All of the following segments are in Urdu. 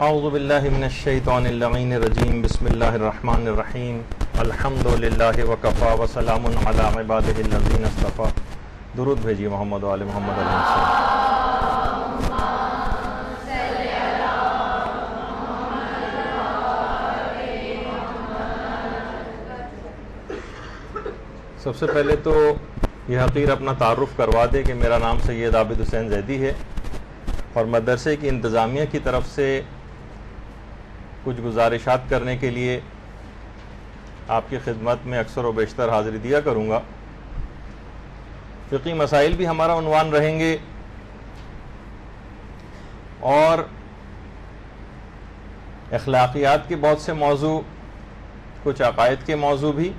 اعوذ باللہ من الشیطان اللعین الرجیم بسم اللہ الرحمن الرحیم الحمد للہ وکفا وسلام علی عبادہ الذین اصطفیٰ. درود بھیجیے محمد و آل محمد علیہ السلام. سب سے پہلے تو یہ حقیر اپنا تعارف کروا دے کہ میرا نام سید عابد حسین زیدی ہے اور مدرسے کی انتظامیہ کی طرف سے کچھ گزارشات کرنے کے لیے آپ کی خدمت میں اکثر و بیشتر حاضری دیا کروں گا. فقہی مسائل بھی ہمارا عنوان رہیں گے اور اخلاقیات کے بہت سے موضوع، کچھ عقائد کے موضوع بھی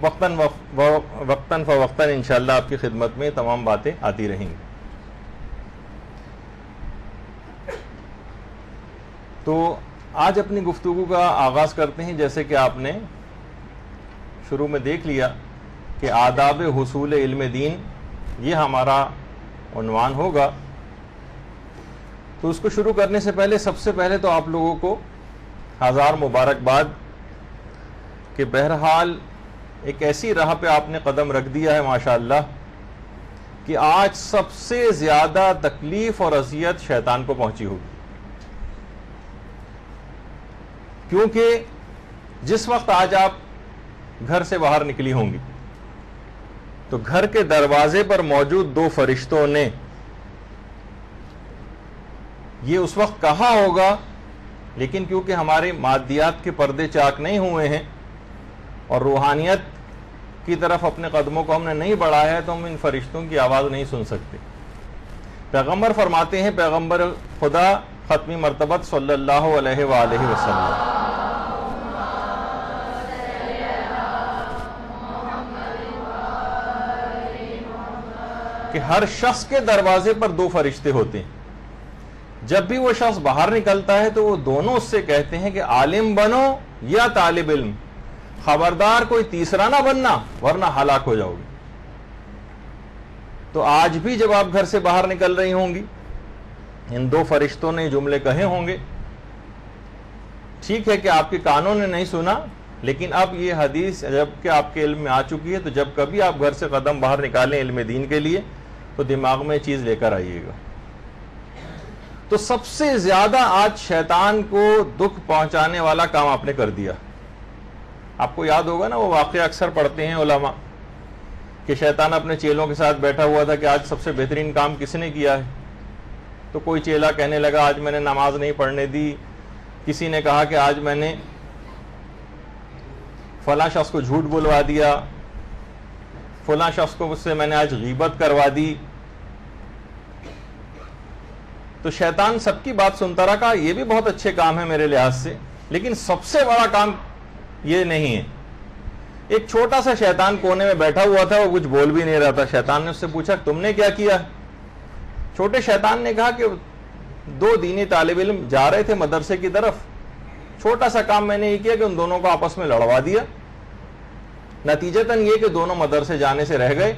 وقتاً فوقتاً انشاءاللہ آپ کی خدمت میں تمام باتیں آتی رہیں گی. تو آج اپنی گفتگو کا آغاز کرتے ہیں. جیسے کہ آپ نے شروع میں دیکھ لیا کہ آداب حصول علم دین یہ ہمارا عنوان ہوگا. تو اس کو شروع کرنے سے پہلے سب سے پہلے تو آپ لوگوں کو ہزار مبارکباد کہ بہرحال ایک ایسی راہ پہ آپ نے قدم رکھ دیا ہے ماشاءاللہ کہ آج سب سے زیادہ تکلیف اور اذیت شیطان کو پہنچی ہوگی. کیونکہ جس وقت آج آپ گھر سے باہر نکلی ہوں گی تو گھر کے دروازے پر موجود دو فرشتوں نے یہ اس وقت کہا ہوگا، لیکن کیونکہ ہمارے مادیات کے پردے چاک نہیں ہوئے ہیں اور روحانیت کی طرف اپنے قدموں کو ہم نے نہیں بڑھایا ہے تو ہم ان فرشتوں کی آواز نہیں سن سکتے. پیغمبر فرماتے ہیں، پیغمبر خدا ختمی مرتبت صلی اللہ علیہ وآلہ وسلم کہ ہر شخص کے دروازے پر دو فرشتے ہوتے ہیں. جب بھی وہ شخص باہر نکلتا ہے تو وہ دونوں اس سے کہتے ہیں کہ عالم بنو یا طالب علم، خبردار کوئی تیسرا نہ بننا ورنہ ہلاک ہو جاؤ گے. تو آج بھی جب آپ گھر سے باہر نکل رہی ہوں گی ان دو فرشتوں نے جملے کہے ہوں گے. ٹھیک ہے کہ آپ کے کانوں نے نہیں سنا، لیکن اب یہ حدیث جب کہ آپ کے علم میں آ چکی ہے تو جب کبھی آپ گھر سے قدم باہر نکالیں علم دین کے لیے تو دماغ میں چیز لے کر آئیے گا. تو سب سے زیادہ آج شیطان کو دکھ پہنچانے والا کام آپ نے کر دیا. آپ کو یاد ہوگا نا وہ واقعہ اکثر پڑھتے ہیں علماء کہ شیطان اپنے چیلوں کے ساتھ بیٹھا ہوا تھا کہ آج سب سے بہترین کام کس نے کیا ہے. تو کوئی چیلا کہنے لگا آج میں نے نماز نہیں پڑھنے دی. کسی نے کہا کہ آج میں نے فلاں شخص کو جھوٹ بلوا دیا، فلاں شخص کو اس سے میں نے آج غیبت کروا دی. تو شیطان سب کی بات سنتا رہا، یہ بھی بہت اچھے کام ہے میرے لحاظ سے، لیکن سب سے بڑا کام یہ نہیں ہے. ایک چھوٹا سا شیطان کونے میں بیٹھا ہوا تھا، وہ کچھ بول بھی نہیں رہا تھا. شیطان نے اس سے پوچھا تم نے کیا کیا؟ چھوٹے شیطان نے کہا کہ دو دینی طالب علم جا رہے تھے مدرسے کی طرف، چھوٹا سا کام میں نے یہ کیا کہ ان دونوں کو آپس میں لڑوا دیا. نتیجتاً یہ کہ دونوں مدرسے جانے سے رہ گئے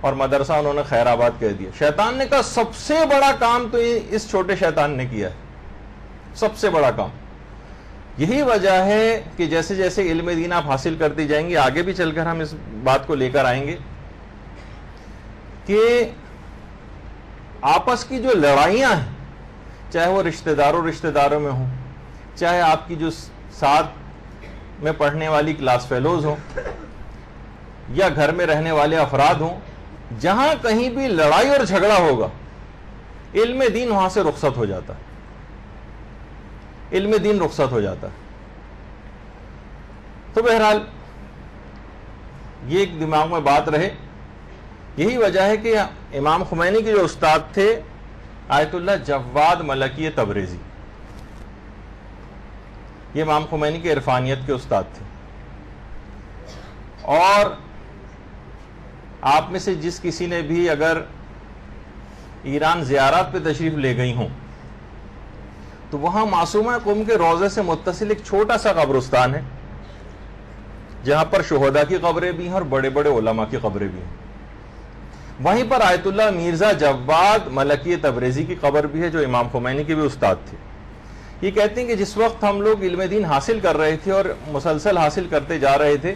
اور مدرسہ انہوں نے خیر آباد کہہ دیا. شیطان نے کہا سب سے بڑا کام تو اس چھوٹے شیطان نے کیا ہے، سب سے بڑا کام. یہی وجہ ہے کہ جیسے جیسے علم دین آپ حاصل کرتی جائیں گے، آگے بھی چل کر ہم اس بات کو لے کر آئیں گے کہ آپس کی جو لڑائیاں ہیں، چاہے وہ رشتہ داروں میں ہوں، چاہے آپ کی جو ساتھ میں پڑھنے والی کلاس فیلوز ہوں یا گھر میں رہنے والے افراد ہوں، جہاں کہیں بھی لڑائی اور جھگڑا ہوگا علم دین وہاں سے رخصت ہو جاتا ہے. علم دین رخصت ہو جاتا ہے. تو بہرحال یہ ایک دماغ میں بات رہے. یہی وجہ ہے کہ امام خمینی کے جو استاد تھے آیت اللہ جواد ملکی تبریزی، یہ امام خمینی کے عرفانیت کے استاد تھے. اور آپ میں سے جس کسی نے بھی اگر ایران زیارات پہ تشریف لے گئی ہوں تو وہاں معصومہ قم کے روضے سے متصل ایک چھوٹا سا قبرستان ہے جہاں پر شہداء کی قبریں بھی ہیں اور بڑے بڑے علماء کی قبریں بھی ہیں. وہیں پر آیت اللہ مرزا جواد ملکی تبریزی کی قبر بھی ہے، جو امام خمینی کے بھی استاد تھے. یہ کہتے ہیں کہ جس وقت ہم لوگ علم دین حاصل کر رہے تھے اور مسلسل حاصل کرتے جا رہے تھے،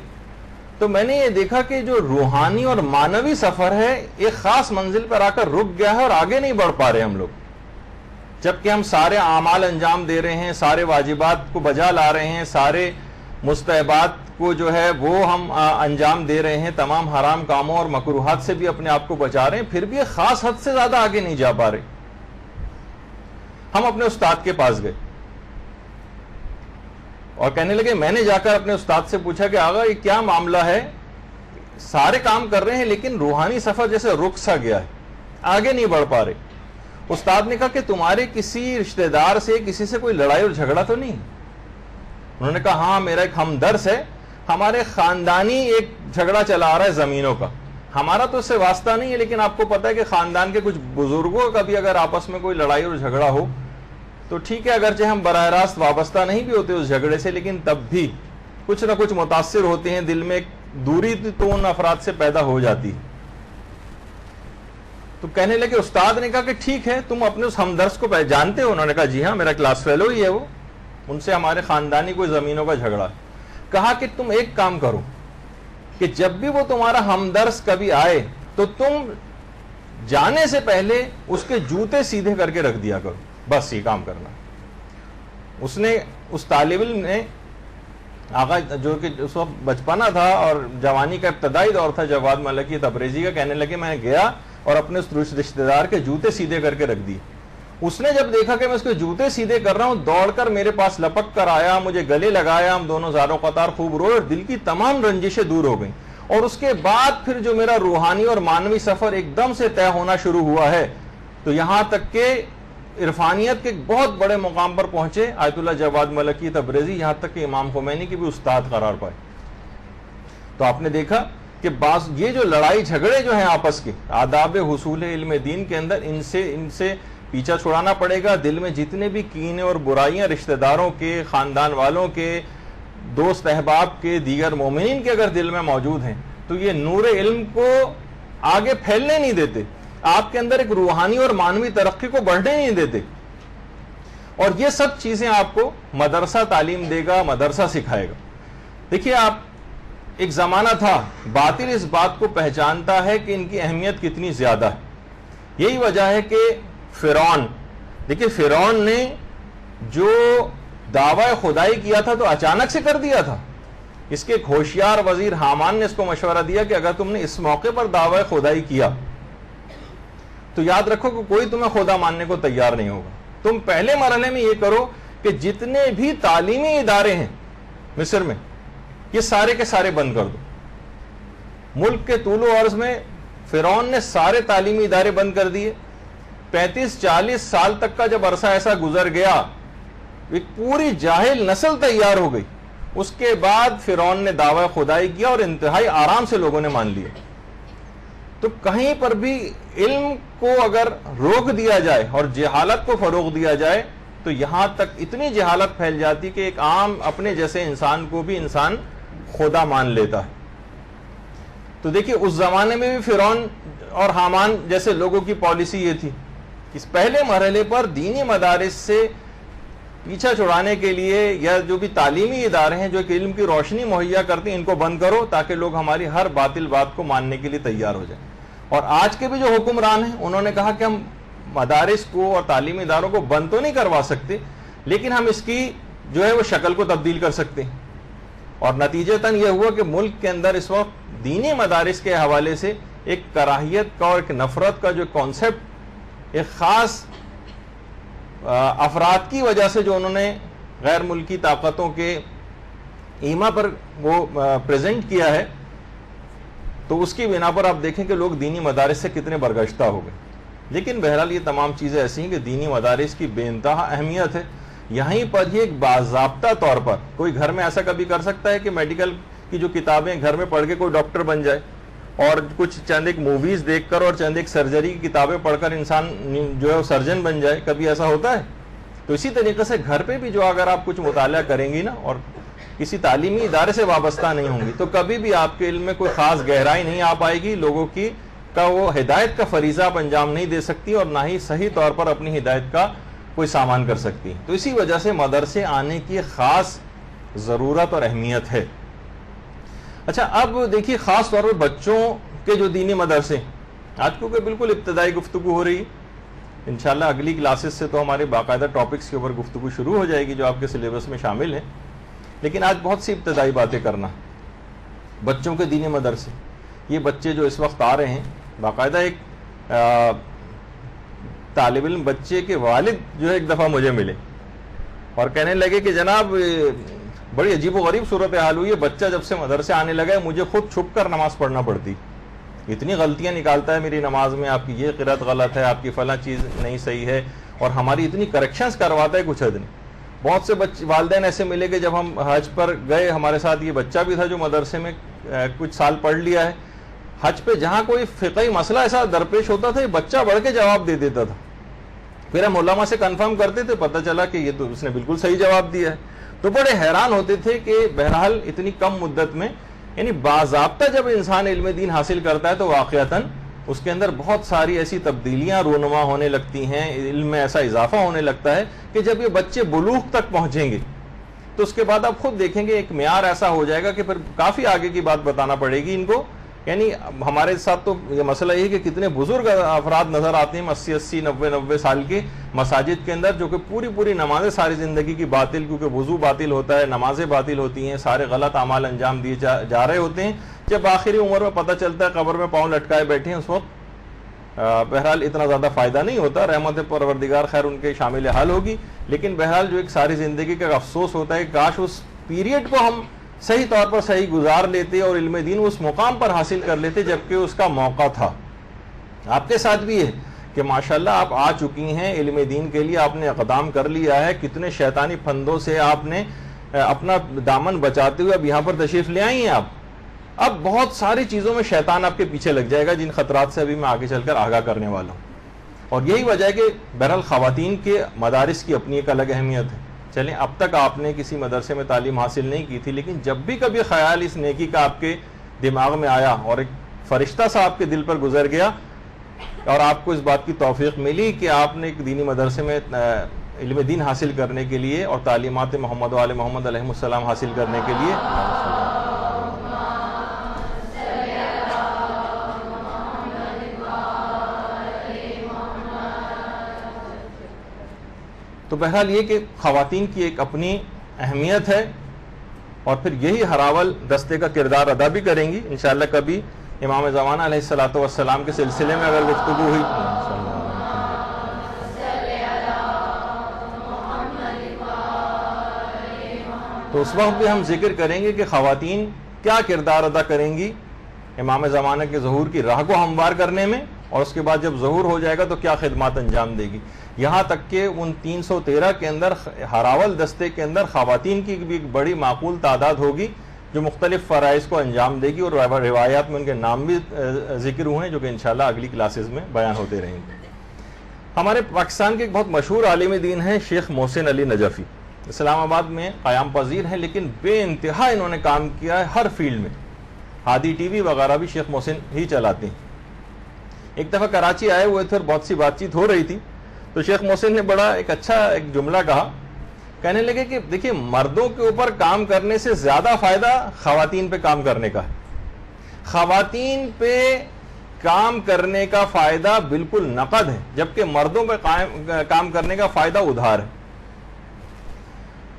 تو میں نے یہ دیکھا کہ جو روحانی اور معنوی سفر ہے ایک خاص منزل پر آ کر رک گیا ہے اور آگے نہیں بڑھ پا رہے ہم لوگ. جبکہ ہم سارے اعمال انجام دے رہے ہیں، سارے واجبات کو بجا لا رہے ہیں، سارے مستحبات کو جو ہے وہ ہم انجام دے رہے ہیں، تمام حرام کاموں اور مکروہات سے بھی اپنے آپ کو بچا رہے ہیں، پھر بھی ایک خاص حد سے زیادہ آگے نہیں جا پا رہے. ہم اپنے استاد کے پاس گئے اور کہنے لگے، میں نے جا کر اپنے استاد سے پوچھا کہ آغا یہ کیا معاملہ ہے، سارے کام کر رہے ہیں لیکن روحانی سفر جیسے رک سا گیا ہے، آگے نہیں بڑھ پا رہے. استاد نے کہا کہ تمہارے کسی رشتہ دار سے کسی سے کوئی لڑائی اور جھگڑا تو نہیں؟ انہوں نے کہا ہاں میرا ایک ہمدرس ہے، ہمارے خاندانی ایک جھگڑا چلا آ رہا ہے زمینوں کا، ہمارا تو اس سے واسطہ نہیں ہے، لیکن آپ کو پتا ہے کہ خاندان کے کچھ بزرگوں کا بھی اگر آپس میں کوئی لڑائی اور جھگڑا ہو تو ٹھیک ہے، اگرچہ ہم براہ راست وابستہ نہیں بھی ہوتے اس جھگڑے سے، لیکن تب بھی کچھ نہ کچھ متاثر ہوتے ہیں، دل میں ایک دوری تو ان افراد سے پیدا ہو جاتی ہے. تو کہنے لگے، استاد نے کہا کہ ٹھیک ہے، تم اپنے اس ہمدرس کو جانتے ہو؟ انہوں نے کہا جی ہاں، میرا کلاس فیلو ہی ہے وہ، ان سے ہمارے خاندانی کوئی زمینوں کا جھگڑا ہے. کہا کہ تم ایک کام کرو کہ جب بھی وہ تمہارا ہمدرس کبھی آئے تو تم جانے سے پہلے اس کے جوتے سیدھے کر کے رکھ دیا کرو، بس یہ کام کرنا. اس طالب علم نے آقا جو کہ اس وقت بچپنا تھا اور جوانی کا ابتدائی دور تھا جواد ملکی تبریزی کا، کہنے لگے میں گیا اور اپنے اس رشتہ دار کے جوتے سیدھے کر کے رکھ دیے. اس نے جب دیکھا کہ میں اس کے جوتے سیدھے کر رہا ہوں، دوڑ کر میرے پاس لپک کر آیا، مجھے گلے لگایا، ہم دونوں زارو قطار خوب روئے اور دل کی تمام رنجشیں دور ہو گئیں. اور اس کے بعد پھر جو میرا روحانی اور معنوی سفر ایک دم سے طے ہونا شروع ہوا ہے، تو یہاں تک کہ عرفانیت کے بہت بڑے مقام پر پہنچے آیت اللہ جواد ملکی تبریزی، یہاں تک کہ امام خمینی کی بھی استاد قرار پائے. تو آپ نے دیکھا کہ بعض یہ جو لڑائی جھگڑے جو ہیں آپس کے آداب حصول علم دین کے اندر، ان سے پیچھا چھڑانا پڑے گا. دل میں جتنے بھی کینے اور برائیاں رشتہ داروں کے، خاندان والوں کے، دوست احباب کے، دیگر مومنین کے اگر دل میں موجود ہیں تو یہ نور علم کو آگے پھیلنے نہیں دیتے، آپ کے اندر ایک روحانی اور معنوی ترقی کو بڑھنے نہیں دیتے. اور یہ سب چیزیں آپ کو مدرسہ تعلیم دے گا، مدرسہ سکھائے گا. دیکھیے آپ، ایک زمانہ تھا باطل اس بات کو پہچانتا ہے کہ ان کی اہمیت کتنی زیادہ ہے. یہی وجہ ہے کہ فرعون، دیکھیے فرعون نے جو دعوی خدائی کیا تھا تو اچانک سے کر دیا تھا. اس کے ایک ہوشیار وزیر حامان نے اس کو مشورہ دیا کہ اگر تم نے اس موقع پر دعوی خدائی کیا تو یاد رکھو کہ کوئی تمہیں خدا ماننے کو تیار نہیں ہوگا. تم پہلے مرحلے میں یہ کرو کہ جتنے بھی تعلیمی ادارے ہیں مصر میں یہ سارے کے سارے بند کر دو. ملک کے طول و عرض میں فرعون نے سارے تعلیمی ادارے بند کر دیے. 35-40 سال تک کا جب عرصہ ایسا گزر گیا، ایک پوری جاہل نسل تیار ہو گئی. اس کے بعد فرعون نے دعوی خدائی کیا اور انتہائی آرام سے لوگوں نے مان لیا. تو کہیں پر بھی علم کو اگر روک دیا جائے اور جہالت کو فروغ دیا جائے تو یہاں تک اتنی جہالت پھیل جاتی کہ ایک عام اپنے جیسے انسان کو بھی انسان خدا مان لیتا ہے. تو دیکھیے اس زمانے میں بھی فرعون اور حامان جیسے لوگوں کی پالیسی یہ تھی، اس پہلے مرحلے پر دینی مدارس سے پیچھا چھڑانے کے لیے یا جو بھی تعلیمی ادارے ہیں جو ایک علم کی روشنی مہیا کرتے ہیں ان کو بند کرو تاکہ لوگ ہماری ہر باطل بات کو ماننے کے لیے تیار ہو جائیں. اور آج کے بھی جو حکمران ہیں انہوں نے کہا کہ ہم مدارس کو اور تعلیمی اداروں کو بند تو نہیں کروا سکتے، لیکن ہم اس کی جو ہے وہ شکل کو تبدیل کر سکتے ہیں. اور نتیجتاً یہ ہوا کہ ملک کے اندر اس وقت دینی مدارس کے حوالے سے ایک کراہیت کا اور ایک نفرت کا جو کانسیپٹ ایک خاص افراد کی وجہ سے جو انہوں نے غیر ملکی طاقتوں کے ایما پر وہ پریزنٹ کیا ہے، تو اس کی بنا پر آپ دیکھیں کہ لوگ دینی مدارس سے کتنے برگشتہ ہو گئے. لیکن بہرحال یہ تمام چیزیں ایسی ہیں کہ دینی مدارس کی بے انتہا اہمیت ہے. یہیں پر ہی ایک باضابطہ طور پر کوئی گھر میں ایسا کبھی کر سکتا ہے کہ میڈیکل کی جو کتابیں گھر میں پڑھ کے کوئی ڈاکٹر بن جائے، اور کچھ چند ایک موویز دیکھ کر اور چند ایک سرجری کی کتابیں پڑھ کر انسان جو ہے وہ سرجن بن جائے؟ کبھی ایسا ہوتا ہے؟ تو اسی طریقے سے گھر پہ بھی جو اگر آپ کچھ مطالعہ کریں گی نا اور کسی تعلیمی ادارے سے وابستہ نہیں ہوں گی تو کبھی بھی آپ کے علم میں کوئی خاص گہرائی نہیں آ پائے گی، لوگوں کی کا وہ ہدایت کا فریضہ آپ انجام نہیں دے سکتی اور نہ ہی صحیح طور پر اپنی ہدایت کا کوئی سامان کر سکتی. تو اسی وجہ سے مدرسے آنے کی خاص ضرورت اور اہمیت ہے. اچھا اب دیکھیے خاص طور پر بچوں کے جو دینی مدرسے آج کیونکہ بالکل ابتدائی گفتگو ہو رہی، انشاءاللہ اگلی کلاسز سے تو ہمارے باقاعدہ ٹاپکس کے اوپر گفتگو شروع ہو جائے گی جو آپ کے سلیبس میں شامل ہیں، لیکن آج بہت سی ابتدائی باتیں کرنا. بچوں کے دینی مدرسے، یہ بچے جو اس وقت آ رہے ہیں، باقاعدہ ایک طالب علم بچے کے والد جو ہے ایک دفعہ مجھے ملے اور کہنے لگے کہ جناب بڑی عجیب و غریب صورتحال ہوئی ہے، بچہ جب سے مدرسے آنے لگا ہے مجھے خود چھپ کر نماز پڑھنا پڑتی، اتنی غلطیاں نکالتا ہے میری نماز میں، آپ کی یہ قرات غلط ہے، آپ کی فلاں چیز نہیں صحیح ہے، اور ہماری اتنی کریکشنز کرواتا ہے کچھ حد نہیں. بہت سے والدین ایسے ملے کہ جب ہم حج پر گئے، ہمارے ساتھ یہ بچہ بھی تھا جو مدرسے میں کچھ سال پڑھ لیا ہے، حج پہ جہاں کوئی فقہی مسئلہ ایسا درپیش ہوتا تھا یہ بچہ بڑھ کے جواب دے دیتا تھا. پھر ہم علماء سے کنفرم کرتے تھے، پتہ چلا کہ یہ تو اس نے بالکل صحیح جواب دیا ہے. تو بڑے حیران ہوتے تھے کہ بہرحال اتنی کم مدت میں، یعنی باضابطہ جب انسان علم دین حاصل کرتا ہے تو واقعتاً اس کے اندر بہت ساری ایسی تبدیلیاں رونما ہونے لگتی ہیں، علم میں ایسا اضافہ ہونے لگتا ہے کہ جب یہ بچے بلوغ تک پہنچیں گے تو اس کے بعد آپ خود دیکھیں گے ایک معیار ایسا ہو جائے گا کہ پھر کافی آگے کی بات بتانا پڑے گی ان کو. یعنی ہمارے ساتھ تو یہ مسئلہ یہ ہے کہ کتنے بزرگ افراد نظر آتے ہیں 80 90 سال کے مساجد کے اندر، جو کہ پوری نمازیں ساری زندگی کی باطل، کیونکہ وضو باطل ہوتا ہے، نمازیں باطل ہوتی ہیں، سارے غلط اعمال انجام دیے جا رہے ہوتے ہیں. جب آخری عمر میں پتہ چلتا ہے قبر میں پاؤں لٹکائے بیٹھے ہیں، اس وقت بہرحال اتنا زیادہ فائدہ نہیں ہوتا. رحمت پروردگار خیر ان کے شامل حال ہوگی، لیکن بہرحال جو ایک ساری زندگی کا افسوس ہوتا ہے کاش اس پیریڈ کو ہم صحیح طور پر صحیح گزار لیتے اور علم دین اس مقام پر حاصل کر لیتے جبکہ اس کا موقع تھا. آپ کے ساتھ بھی ہے کہ ماشاءاللہ آپ آ چکی ہیں علم دین کے لیے، آپ نے اقدام کر لیا ہے، کتنے شیطانی پھندوں سے آپ نے اپنا دامن بچاتے ہوئے اب یہاں پر تشریف لے آئی ہیں آپ. اب بہت ساری چیزوں میں شیطان آپ کے پیچھے لگ جائے گا جن خطرات سے ابھی میں آگے چل کر آگاہ کرنے والا ہوں. اور یہی وجہ ہے کہ بہرحال خواتین کے مدارس کی اپنی ایک الگ اہمیت ہے. چلیں اب تک آپ نے کسی مدرسے میں تعلیم حاصل نہیں کی تھی، لیکن جب بھی کبھی خیال اس نیکی کا آپ کے دماغ میں آیا اور ایک فرشتہ سا آپ کے دل پر گزر گیا اور آپ کو اس بات کی توفیق ملی کہ آپ نے ایک دینی مدرسے میں علم دین حاصل کرنے کے لیے اور تعلیمات محمد و آل محمد علیہ السلام حاصل کرنے کے لیے تو بہرحال یہ کہ خواتین کی ایک اپنی اہمیت ہے اور پھر یہی ہراول دستے کا کردار ادا بھی کریں گی انشاءاللہ. کبھی امام زمانہ علیہ الصلوۃ والسلام کے سلسلے میں اگر گفتگو ہوئی تو اس وقت بھی ہم ذکر کریں گے کہ خواتین کیا کردار ادا کریں گی امام زمانہ کے ظہور کی راہ کو ہموار کرنے میں، اور اس کے بعد جب ظہور ہو جائے گا تو کیا خدمات انجام دے گی. یہاں تک کہ ان 313 کے اندر ہراول دستے کے اندر خواتین کی بھی ایک بڑی معقول تعداد ہوگی جو مختلف فرائض کو انجام دے گی، اور روایات میں ان کے نام بھی ذکر ہوئے ہیں جو کہ انشاءاللہ اگلی کلاسز میں بیان ہوتے رہیں گے. ہمارے پاکستان کے ایک بہت مشہور عالم دین ہیں شیخ محسن علی نجفی، اسلام آباد میں قیام پذیر ہیں، لیکن بے انتہا انہوں نے کام کیا ہے ہر فیلڈ میں. ہادی ٹی وی وغیرہ بھی شیخ محسن ہی چلاتے ہیں. ایک دفعہ کراچی آئے ہوئے تھے اور بہت سی بات چیت ہو رہی تھی تو شیخ محسن نے بڑا ایک اچھا ایک جملہ کہا. کہنے لگے کہ دیکھیے مردوں کے اوپر کام کرنے سے زیادہ فائدہ خواتین پہ کام کرنے کا ہے. خواتین پہ کام کرنے کا فائدہ بالکل نقد ہے، جبکہ مردوں پہ کام کرنے کا فائدہ ادھار ہے.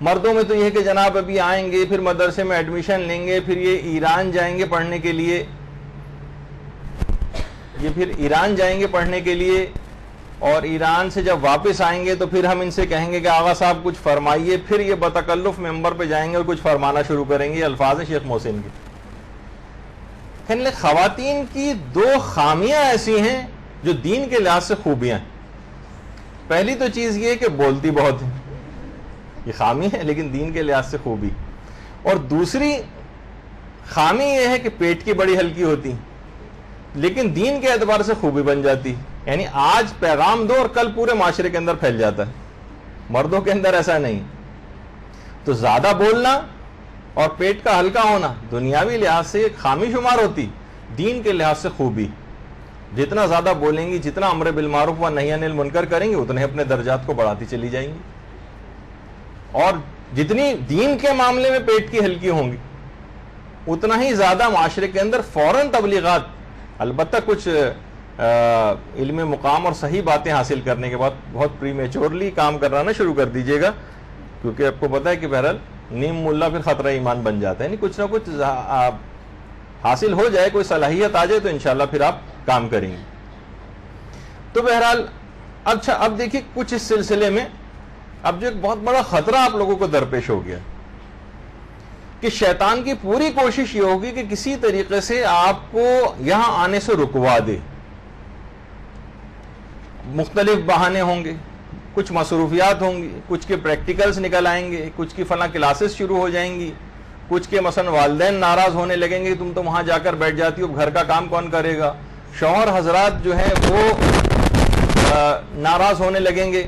مردوں میں تو یہ کہ جناب ابھی آئیں گے، پھر مدرسے میں ایڈمیشن لیں گے، پھر یہ ایران جائیں گے پڑھنے کے لیے، پڑھنے کے لیے، اور ایران سے جب واپس آئیں گے تو پھر ہم ان سے کہیں گے کہ آغا صاحب کچھ فرمائیے، پھر یہ بتکلف ممبر پہ جائیں گے اور کچھ فرمانا شروع کریں گے. یہ الفاظ ہیں شیخ محسن کے. کہنے لگے خواتین کی دو خامیاں ایسی ہیں جو دین کے لحاظ سے خوبیاں ہیں. پہلی تو چیز یہ کہ بولتی بہت ہے، یہ خامی ہے لیکن دین کے لحاظ سے خوبی. اور دوسری خامی یہ ہے کہ پیٹ کی بڑی ہلکی ہوتی لیکن دین کے اعتبار سے خوبی بن جاتی. یعنی آج پیغام دو اور کل پورے معاشرے کے اندر پھیل جاتا ہے. مردوں کے اندر ایسا نہیں. تو زیادہ بولنا اور پیٹ کا ہلکا ہونا دنیاوی لحاظ سے ایک خامی شمار ہوتی، دین کے لحاظ سے خوبی. جتنا زیادہ بولیں گی, جتنا امر بالمعروف و نہی عن المنکر کریں گی, اتنے اپنے درجات کو بڑھاتی چلی جائیں گی, اور جتنی دین کے معاملے میں پیٹ کی ہلکی ہوں گی اتنا ہی زیادہ معاشرے کے اندر فوراً تبلیغات, البتہ کچھ علم مقام اور صحیح باتیں حاصل کرنے کے بعد بہت پری میچورلی کام کرنا نہ شروع کر دیجیے گا, کیونکہ آپ کو پتا ہے کہ بہرحال نیم ملا پھر خطرہ ایمان بن جاتا ہے. یعنی کچھ نہ کچھ حاصل ہو جائے, کوئی صلاحیت آ جائے تو انشاءاللہ پھر آپ کام کریں گے. تو بہرحال اچھا, اب دیکھیے کچھ اس سلسلے میں اب جو ایک بہت بڑا خطرہ آپ لوگوں کو درپیش ہو گیا کہ شیطان کی پوری کوشش یہ ہوگی کہ کسی طریقے سے آپ کو یہاں آنے سے رکوا دے. مختلف بہانے ہوں گے, کچھ مصروفیات ہوں گی, کچھ کے پریکٹیکلز نکل آئیں گے, کچھ کی فلاں کلاسز شروع ہو جائیں گی, کچھ کے مثلا والدین ناراض ہونے لگیں گے, تم تو وہاں جا کر بیٹھ جاتی ہو, گھر کا کام کون کرے گا, شوہر حضرات جو ہیں وہ ناراض ہونے لگیں گے.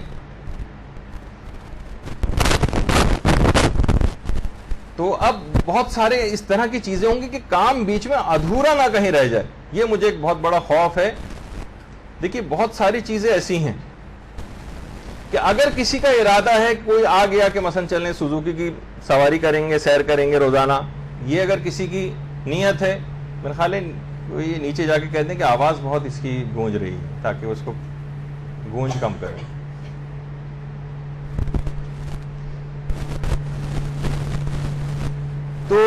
تو اب بہت سارے اس طرح کی چیزیں ہوں گی کہ کام بیچ میں ادھورا نہ کہیں رہ جائے. یہ مجھے ایک بہت بڑا خوف ہے. دیکھیے بہت ساری چیزیں ایسی ہیں کہ اگر کسی کا ارادہ ہے, کوئی آ گیا کہ مثلا چلیں سوزوکی کی سواری کریں گے, سیر کریں گے روزانہ, یہ اگر کسی کی نیت ہے, میرے خیال ہے یہ نیچے جا کے کہتے ہیں کہ آواز بہت اس کی گونج رہی ہے, تاکہ اس کو گونج کم کریں. تو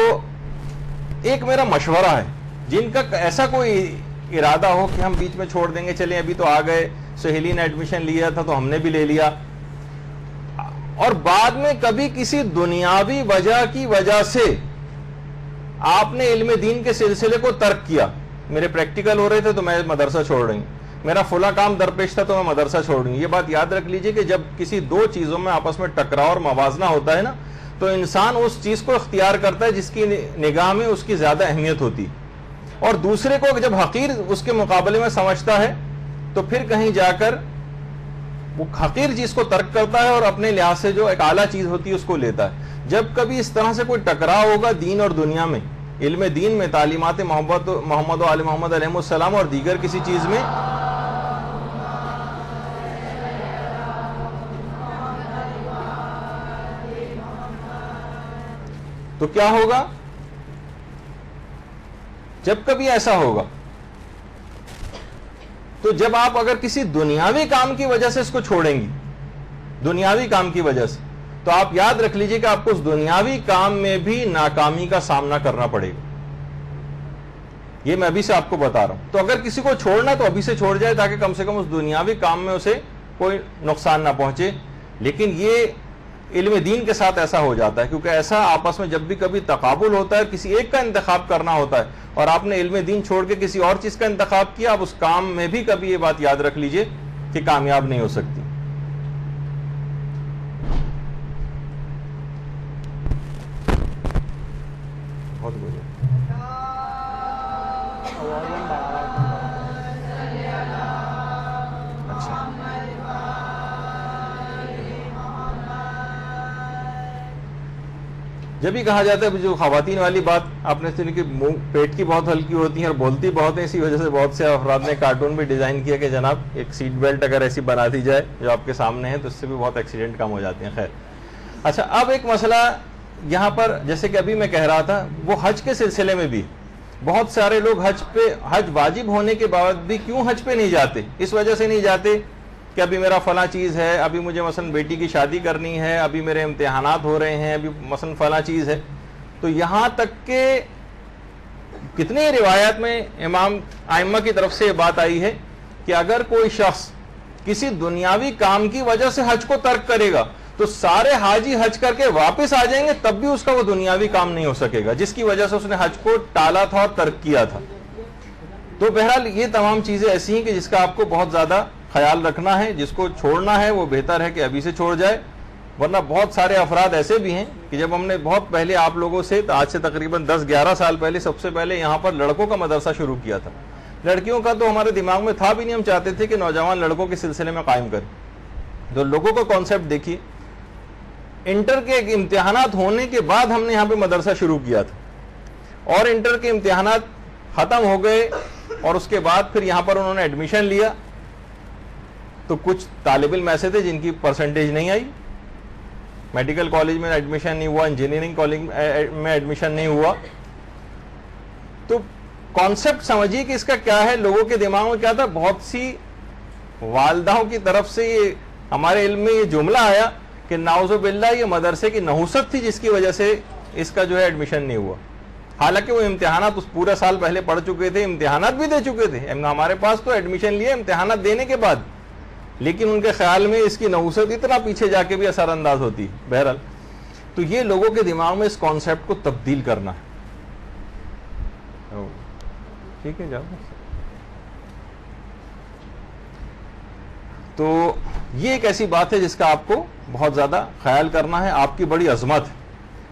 ایک میرا مشورہ ہے, جن کا ایسا کوئی ارادہ ہو کہ ہم بیچ میں چھوڑ دیں گے, چلیں ابھی تو آ گئے, سہیلی نے ایڈمیشن لیا تھا تو ہم نے بھی لے لیا, اور بعد میں کبھی کسی دنیاوی وجہ کی وجہ سے آپ نے علم دین کے سلسلے کو ترک کیا. میرے پریکٹیکل ہو رہے تھے تو میں مدرسہ چھوڑ رہی ہوں, میرا فلاں کام درپیش تھا تو میں مدرسہ چھوڑ رہی ہوں. یہ بات یاد رکھ لیجئے کہ جب کسی دو چیزوں میں آپس میں ٹکراؤ اور موازنہ ہوتا ہے نا, تو انسان اس چیز کو اختیار کرتا ہے جس کی نگاہ میں اس کی زیادہ اہمیت ہوتی, اور دوسرے کو جب حقیر اس کے مقابلے میں سمجھتا ہے تو پھر کہیں جا کر وہ حقیر چیز کو ترک کرتا ہے اور اپنے لحاظ سے جو ایک اعلیٰ چیز ہوتی ہے اس کو لیتا ہے. جب کبھی اس طرح سے کوئی ٹکراؤ ہوگا دین اور دنیا میں, علم دین میں, تعلیمات محمد و آل محمد علیہ السلام اور دیگر کسی چیز میں, تو کیا ہوگا؟ جب کبھی ایسا ہوگا تو جب آپ اگر کسی دنیاوی کام کی وجہ سے اس کو چھوڑیں گی, دنیاوی کام کی وجہ سے, تو آپ یاد رکھ لیجئے کہ آپ کو اس دنیاوی کام میں بھی ناکامی کا سامنا کرنا پڑے گا. یہ میں ابھی سے آپ کو بتا رہا ہوں. تو اگر کسی کو چھوڑنا تو ابھی سے چھوڑ جائے, تاکہ کم سے کم اس دنیاوی کام میں اسے کوئی نقصان نہ پہنچے. لیکن یہ علم دین کے ساتھ ایسا ہو جاتا ہے, کیونکہ ایسا آپس میں جب بھی کبھی تقابل ہوتا ہے, کسی ایک کا انتخاب کرنا ہوتا ہے, اور آپ نے علم دین چھوڑ کے کسی اور چیز کا انتخاب کیا, آپ اس کام میں بھی کبھی یہ بات یاد رکھ لیجئے کہ کامیاب نہیں ہو سکتی. بہت بڑھیا. جب بھی کہا جاتا ہے جو خواتین والی بات آپ نے سنی کہ پیٹ کی بہت ہلکی ہوتی ہیں اور بولتی بہت ہیں, اسی وجہ سے بہت سے افراد نے کارٹون بھی ڈیزائن کیا کہ جناب ایک سیٹ بیلٹ اگر ایسی بنا دی جائے جو آپ کے سامنے ہے تو اس سے بھی بہت ایکسیڈنٹ کم ہو جاتے ہیں. خیر, اچھا اب ایک مسئلہ یہاں پر جیسے کہ ابھی میں کہہ رہا تھا, وہ حج کے سلسلے میں بھی بہت سارے لوگ حج واجب ہونے کے بعد بھی کیوں حج پہ نہیں جاتے؟ اس وجہ سے نہیں جاتے کہ ابھی میرا فلاں چیز ہے, ابھی مجھے مثلا بیٹی کی شادی کرنی ہے, ابھی میرے امتحانات ہو رہے ہیں, ابھی مثلا فلاں چیز ہے. تو یہاں تک کہ کتنی روایات میں امام ائمہ کی طرف سے یہ بات آئی ہے کہ اگر کوئی شخص کسی دنیاوی کام کی وجہ سے حج کو ترک کرے گا تو سارے حاجی حج کر کے واپس آ جائیں گے, تب بھی اس کا وہ دنیاوی کام نہیں ہو سکے گا جس کی وجہ سے اس نے حج کو ٹالا تھا اور ترک کیا تھا. تو بہرحال یہ تمام چیزیں ایسی ہیں کہ جس کا آپ کو بہت زیادہ خیال رکھنا ہے. جس کو چھوڑنا ہے وہ بہتر ہے کہ ابھی سے چھوڑ جائے, ورنہ بہت سارے افراد ایسے بھی ہیں کہ جب ہم نے بہت پہلے آپ لوگوں سے, آج سے تقریباً 10-11 سال پہلے, سب سے پہلے یہاں پر لڑکوں کا مدرسہ شروع کیا تھا. لڑکیوں کا تو ہمارے دماغ میں تھا بھی نہیں, ہم چاہتے تھے کہ نوجوان لڑکوں کے سلسلے میں قائم کریں. تو لوگوں کا کانسیپٹ دیکھیے, انٹر کے امتحانات ہونے کے بعد ہم نے یہاں پہ مدرسہ شروع کیا تھا, اور انٹر کے امتحانات ختم ہو گئے اور اس کے بعد پھر یہاں پر انہوں نے ایڈمیشن لیا تو کچھ طالب علم ایسے تھے جن کی پرسنٹیج نہیں آئی, میڈیکل کالج میں ایڈمیشن نہیں ہوا, انجینئرنگ کالج میں ایڈمیشن نہیں ہوا. تو کانسیپٹ سمجھیے کہ اس کا کیا ہے, لوگوں کے دماغ میں کیا تھا, بہت سی والدہوں کی طرف سے یہ ہمارے علم میں یہ جملہ آیا کہ نعوذ باللہ یہ مدرسے کی نحوست تھی جس کی وجہ سے اس کا جو ہے ایڈمیشن نہیں ہوا. حالانکہ وہ امتحانات اس پورے سال پہلے پڑھ چکے تھے, امتحانات بھی دے چکے تھے, ہمارے پاس تو ایڈمیشن لیے امتحانات دینے کے بعد, لیکن ان کے خیال میں اس کی نحوست اتنا پیچھے جا کے بھی اثر انداز ہوتی ہے. بہرحال تو یہ لوگوں کے دماغ میں اس کانسیپٹ کو تبدیل کرنا ہے. ٹھیک ہے جاؤ. تو یہ ایک ایسی بات ہے جس کا آپ کو بہت زیادہ خیال کرنا ہے, آپ کی بڑی عظمت ہے.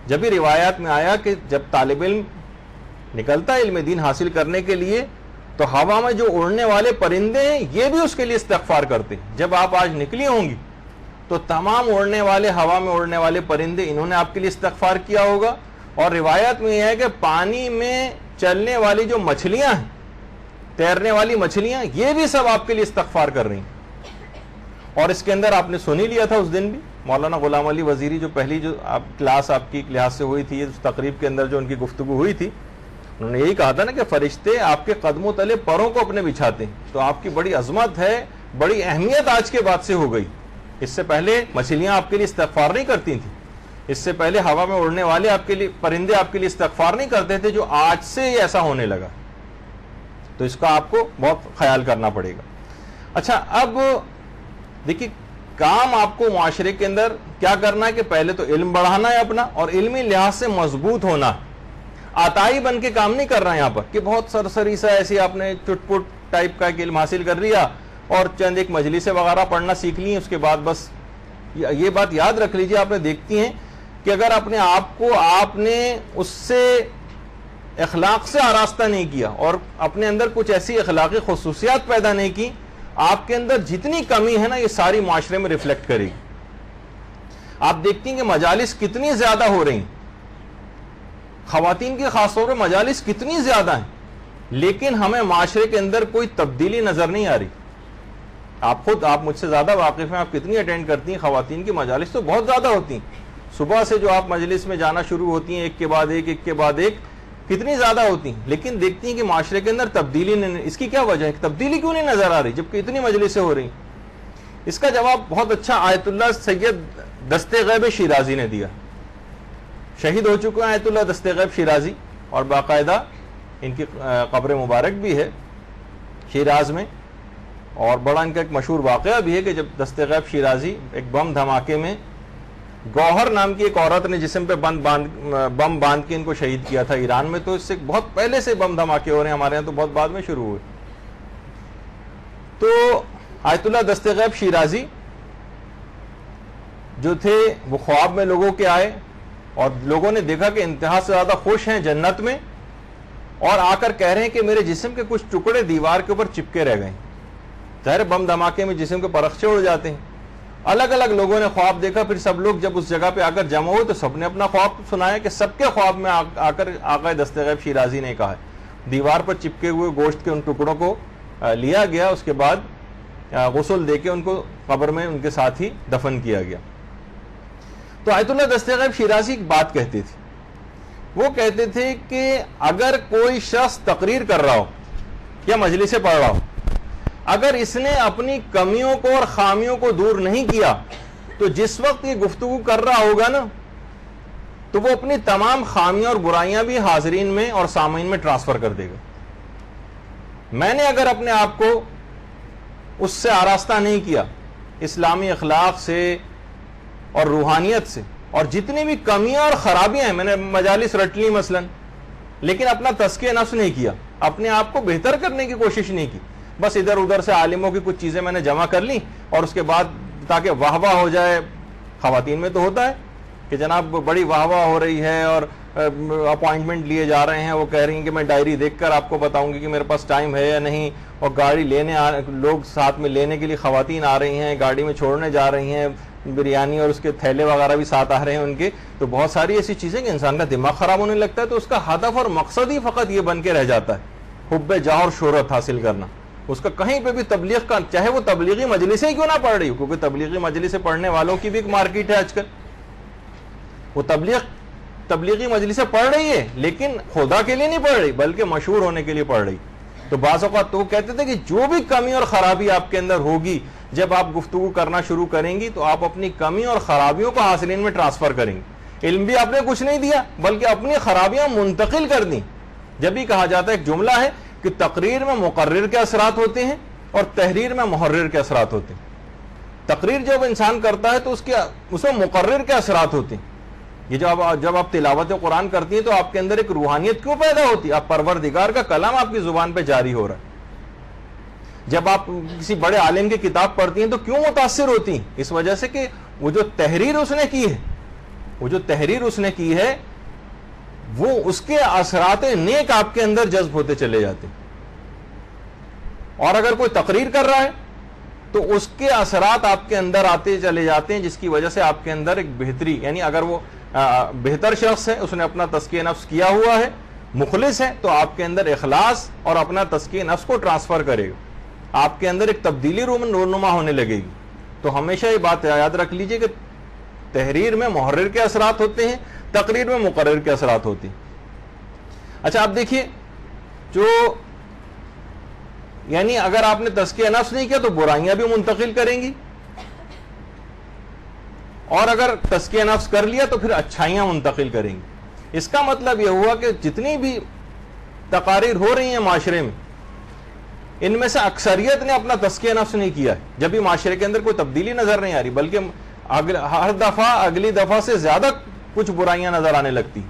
جب بھی روایات میں آیا کہ جب طالب علم نکلتا ہے علم دین حاصل کرنے کے لیے تو ہوا میں جو اڑنے والے پرندے ہیں یہ بھی اس کے لیے استغفار کرتے ہیں. جب آپ آج نکلی ہوں گی تو تمام اڑنے والے, ہوا میں اڑنے والے پرندے انہوں نے آپ کے لیے استغفار کیا ہوگا. اور روایت میں یہ ہے کہ پانی میں چلنے والی جو مچھلیاں ہیں, تیرنے والی مچھلیاں, یہ بھی سب آپ کے لیے استغفار کر رہی ہیں. اور اس کے اندر آپ نے سن ہی لیا تھا اس دن بھی مولانا غلام علی وزیری, جو پہلی جو کلاس آپ کی لحاظ سے ہوئی تھی, اس تقریب کے اندر جو ان کی گفتگو ہوئی تھی, انہوں نے یہی کہا تھا نا کہ فرشتے آپ کے قدموں تلے پروں کو اپنے بچھاتے ہیں. تو آپ کی بڑی عظمت ہے, بڑی اہمیت آج کے بعد سے ہو گئی. اس سے پہلے مچھلیاں آپ کے لیے استغفار نہیں کرتی تھیں, اس سے پہلے ہوا میں اڑنے والے آپ کے لیے پرندے آپ کے لیے استغفار نہیں کرتے تھے, جو آج سے یہ ایسا ہونے لگا. تو اس کا آپ کو بہت خیال کرنا پڑے گا. اچھا, اب دیکھیے کام آپ کو معاشرے کے اندر کیا کرنا ہے کہ پہلے تو علم بڑھانا ہے اپنا, اور علمی لحاظ سے مضبوط ہونا. آتائی بن کے کام نہیں کر رہا ہے یہاں پر کہ بہت سرسری سا ایسی آپ نے چٹ پٹ ٹائپ کا ایک علم حاصل کر لیا اور چند ایک مجلسیں وغیرہ پڑھنا سیکھ لی, اس کے بعد بس. یہ بات یاد رکھ لیجیے, آپ نے دیکھتی ہیں کہ اگر اپنے آپ کو آپ نے اس سے اخلاق سے آراستہ نہیں کیا اور اپنے اندر کچھ ایسی اخلاقی خصوصیات پیدا نہیں کی, آپ کے اندر جتنی کمی ہے نا یہ ساری معاشرے میں ریفلیکٹ کرے گی. آپ دیکھتی ہیں کہ مجالس کتنی زیادہ ہو رہی ہیں, خواتین کی خاص طور پر مجالس کتنی زیادہ ہیں, لیکن ہمیں معاشرے کے اندر کوئی تبدیلی نظر نہیں آ رہی. آپ مجھ سے زیادہ واقف ہیں, آپ کتنی اٹینڈ کرتی ہیں, خواتین کی مجالس تو بہت زیادہ ہوتی ہیں. صبح سے جو آپ مجلس میں جانا شروع ہوتی ہیں, ایک کے بعد ایک, ایک کے بعد ایک, کتنی زیادہ ہوتی ہیں, لیکن دیکھتی ہیں کہ معاشرے کے اندر تبدیلی نہیں. اس کی کیا وجہ ہے, تبدیلی کیوں نہیں نظر آ رہی جبکہ اتنی مجلسیں ہو رہی؟ اس کا جواب بہت اچھا آیت اللہ سید دست غیب شیرازی نے دیا. شہید ہو چکے ہیں آیت اللہ دست غیب شیرازی, اور باقاعدہ ان کی قبر مبارک بھی ہے شیراز میں. اور بڑا ان کا ایک مشہور واقعہ بھی ہے کہ جب دست غیب شیرازی ایک بم دھماکے میں گوہر نام کی ایک عورت نے جسم پہ بم باندھ کے ان کو شہید کیا تھا ایران میں. تو اس سے بہت پہلے سے بم دھماکے ہو رہے ہیں, ہمارے یہاں تو بہت بعد میں شروع ہوئے. تو آیت اللہ دست غیب شیرازی جو تھے وہ خواب میں لوگوں کے آئے, اور لوگوں نے دیکھا کہ انتہا سے زیادہ خوش ہیں جنت میں, اور آ کر کہہ رہے ہیں کہ میرے جسم کے کچھ ٹکڑے دیوار کے اوپر چپکے رہ گئے. ظاہر بم دھماکے میں جسم کے پرخچے اڑ جاتے ہیں. الگ الگ لوگوں نے خواب دیکھا. پھر سب لوگ جب اس جگہ پہ آ کر جمع ہوئے تو سب نے اپنا خواب سنایا کہ سب کے خواب میں آ کر آقا دست غیب شیرازی نے کہا ہے دیوار پر چپکے ہوئے گوشت کے ان ٹکڑوں کو لیا گیا, اس کے بعد غسل دے کے ان کو قبر میں ان کے ساتھ ہی دفن کیا گیا. تو آیت اللہ دست غیب شیرازی ایک بات کہتے تھے, وہ کہتے تھے کہ اگر کوئی شخص تقریر کر رہا ہو یا مجلسیں پڑھ رہا ہو, اگر اس نے اپنی کمیوں کو اور خامیوں کو دور نہیں کیا تو جس وقت یہ گفتگو کر رہا ہوگا نا تو وہ اپنی تمام خامیاں اور برائیاں بھی حاضرین میں اور سامعین میں ٹرانسفر کر دے گا. میں نے اگر اپنے آپ کو اس سے آراستہ نہیں کیا اسلامی اخلاق سے اور روحانیت سے, اور جتنی بھی کمیاں اور خرابیاں ہیں, میں نے مجالس رٹ لی مثلا, لیکن اپنا تزکیہ نفس نہیں کیا, اپنے آپ کو بہتر کرنے کی کوشش نہیں کی, بس ادھر ادھر سے عالموں کی کچھ چیزیں میں نے جمع کر لی, اور اس کے بعد تاکہ واہ واہ ہو جائے. خواتین میں تو ہوتا ہے کہ جناب بڑی واہ واہ ہو رہی ہے اور اپوائنٹمنٹ لیے جا رہے ہیں, وہ کہہ رہی ہیں کہ میں ڈائری دیکھ کر آپ کو بتاؤں گی کہ میرے پاس ٹائم ہے یا نہیں, اور گاڑی لینے لوگ ساتھ میں لینے کے لیے خواتین آ رہی ہیں, گاڑی میں چھوڑنے جا رہی ہیں, بریانی اور اس کے تھیلے وغیرہ بھی ساتھ آ رہے ہیں ان کے. تو بہت ساری ایسی چیزیں کہ انسان کا دماغ خراب ہونے لگتا ہے, تو اس کا ہدف اور مقصد ہی فقط یہ بن کے رہ جاتا ہے حب جاہ اور شہرت حاصل کرنا، اس کا کہیں پہ بھی تبلیغ کا، چاہے وہ تبلیغی مجلسیں کیوں نہ پڑھ رہی ہو، کیونکہ تبلیغی مجلسیں پڑھنے والوں کی بھی ایک مارکیٹ ہے آج کل. وہ تبلیغی مجلسیں پڑھ رہی ہے لیکن خدا کے لیے نہیں پڑھ رہی بلکہ مشہور ہونے کے لیے پڑھ رہی. تو بعض اوقات تو کہتے تھے کہ جو بھی کمی اور خرابی آپ کے اندر ہوگی، جب آپ گفتگو کرنا شروع کریں گی تو آپ اپنی کمی اور خرابیوں کو حاصلین میں ٹرانسفر کریں گے. علم بھی آپ نے کچھ نہیں دیا بلکہ اپنی خرابیاں منتقل کر دیں. جب بھی کہا جاتا ہے، ایک جملہ ہے کہ تقریر میں مقرر کے اثرات ہوتے ہیں اور تحریر میں محرر کے اثرات ہوتے ہیں. تقریر جب انسان کرتا ہے تو اس میں مقرر کے اثرات ہوتے ہیں. یہ جب آپ تلاوت قرآن کرتی ہیں تو آپ کے اندر ایک روحانیت کیوں پیدا ہوتی ہے؟ آپ پروردگار کا کلام آپ کی زبان پہ جاری ہو رہا ہے. جب آپ کسی بڑے عالم کی کتاب پڑھتی ہیں تو کیوں متاثر ہوتی ہیں؟ اس وجہ سے کہ وہ جو تحریر اس نے کی ہے وہ اس کے اثرات نیک آپ کے اندر جذب ہوتے چلے جاتے ہیں. اور اگر کوئی تقریر کر رہا ہے تو اس کے اثرات آپ کے اندر آتے چلے جاتے ہیں، جس کی وجہ سے آپ کے اندر ایک بہتری، یعنی اگر وہ بہتر شخص ہے، اس نے اپنا تزکیہ نفس کیا ہوا ہے، مخلص ہے، تو آپ کے اندر اخلاص اور اپنا تزکیہ نفس کو ٹرانسفر کرے گا، آپ کے اندر ایک تبدیلی رونما ہونے لگے گی. تو ہمیشہ یہ بات یاد رکھ لیجئے کہ تحریر میں محرر کے اثرات ہوتے ہیں، تقریر میں مقرر کے اثرات ہوتے ہیں. اچھا آپ دیکھیے، یعنی اگر آپ نے تزکیہ نفس نہیں کیا تو برائیاں بھی منتقل کریں گی، اور اگر تزکیہ نفس کر لیا تو پھر اچھائیاں منتقل کریں گی. اس کا مطلب یہ ہوا کہ جتنی بھی تقاریر ہو رہی ہیں معاشرے میں، ان میں سے اکثریت نے اپنا تزکیہ نفس نہیں کیا ہے. جب بھی معاشرے کے اندر کوئی تبدیلی نظر نہیں آ رہی بلکہ ہر دفعہ اگلی دفعہ سے زیادہ کچھ برائیاں نظر آنے لگتی.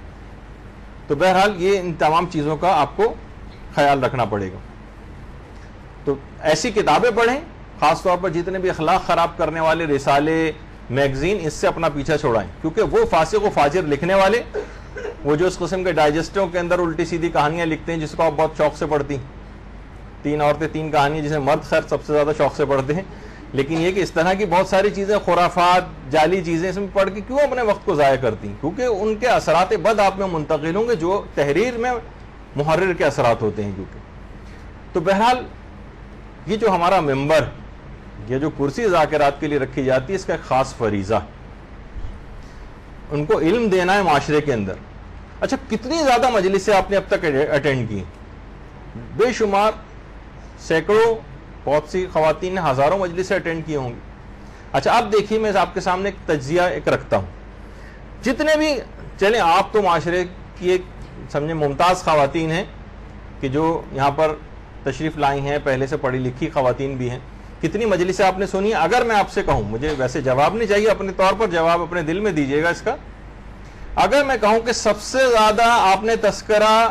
تو بہرحال یہ ان تمام چیزوں کا آپ کو خیال رکھنا پڑے گا. تو ایسی کتابیں پڑھیں، خاص طور پر جتنے بھی اخلاق خراب کرنے والے رسالے، میگزین، اس سے اپنا پیچھا چھوڑائیں. کیونکہ وہ فاسق و فاجر لکھنے والے، وہ جو اس قسم کے ڈائجسٹوں کے اندر الٹی سیدھی کہانیاں لکھتے ہیں جس کو آپ بہت شوق سے پڑھتی ہیں، 3 عورتیں 3 کہانیاں، جسے مرد خیر سب سے زیادہ شوق سے پڑھتے ہیں. لیکن یہ کہ اس طرح کی بہت ساری چیزیں، خرافات، جعلی چیزیں اس میں پڑھ کے کیوں اپنے وقت کو ضائع کرتی ہیں؟ کیونکہ ان کے اثرات بد آپ میں منتقل ہوں گے جو تحریر میں محرر کے اثرات ہوتے ہیں. تو بہرحال یہ جو ہمارا ممبر، یہ جو کرسی ذاکرات کے لیے رکھی جاتی ہے، اس کا ایک خاص فریضہ، ان کو علم دینا ہے معاشرے کے اندر. اچھا کتنی زیادہ مجلسیں آپ نے اب تک اٹینڈ کی؟ بے شمار، سینکڑوں، بہت سی خواتین نے ہزاروں مجلسیں اٹینڈ کی ہوں گی. اچھا آپ دیکھیے، میں آپ کے سامنے ایک تجزیہ رکھتا ہوں. جتنے بھی، چلیں آپ تو معاشرے کی ایک سمجھے ممتاز خواتین ہیں کہ جو یہاں پر تشریف لائی ہیں، پہلے سے پڑھی لکھی خواتین بھی ہیں. کتنی مجلسیں آپ نے سنی؟ اگر میں آپ سے کہوں، مجھے ویسے جواب نہیں چاہیے، اپنے طور پر جواب اپنے دل میں دیجیے گا اس کا. اگر میں کہوں کہ سب سے زیادہ آپ نے تذکرہ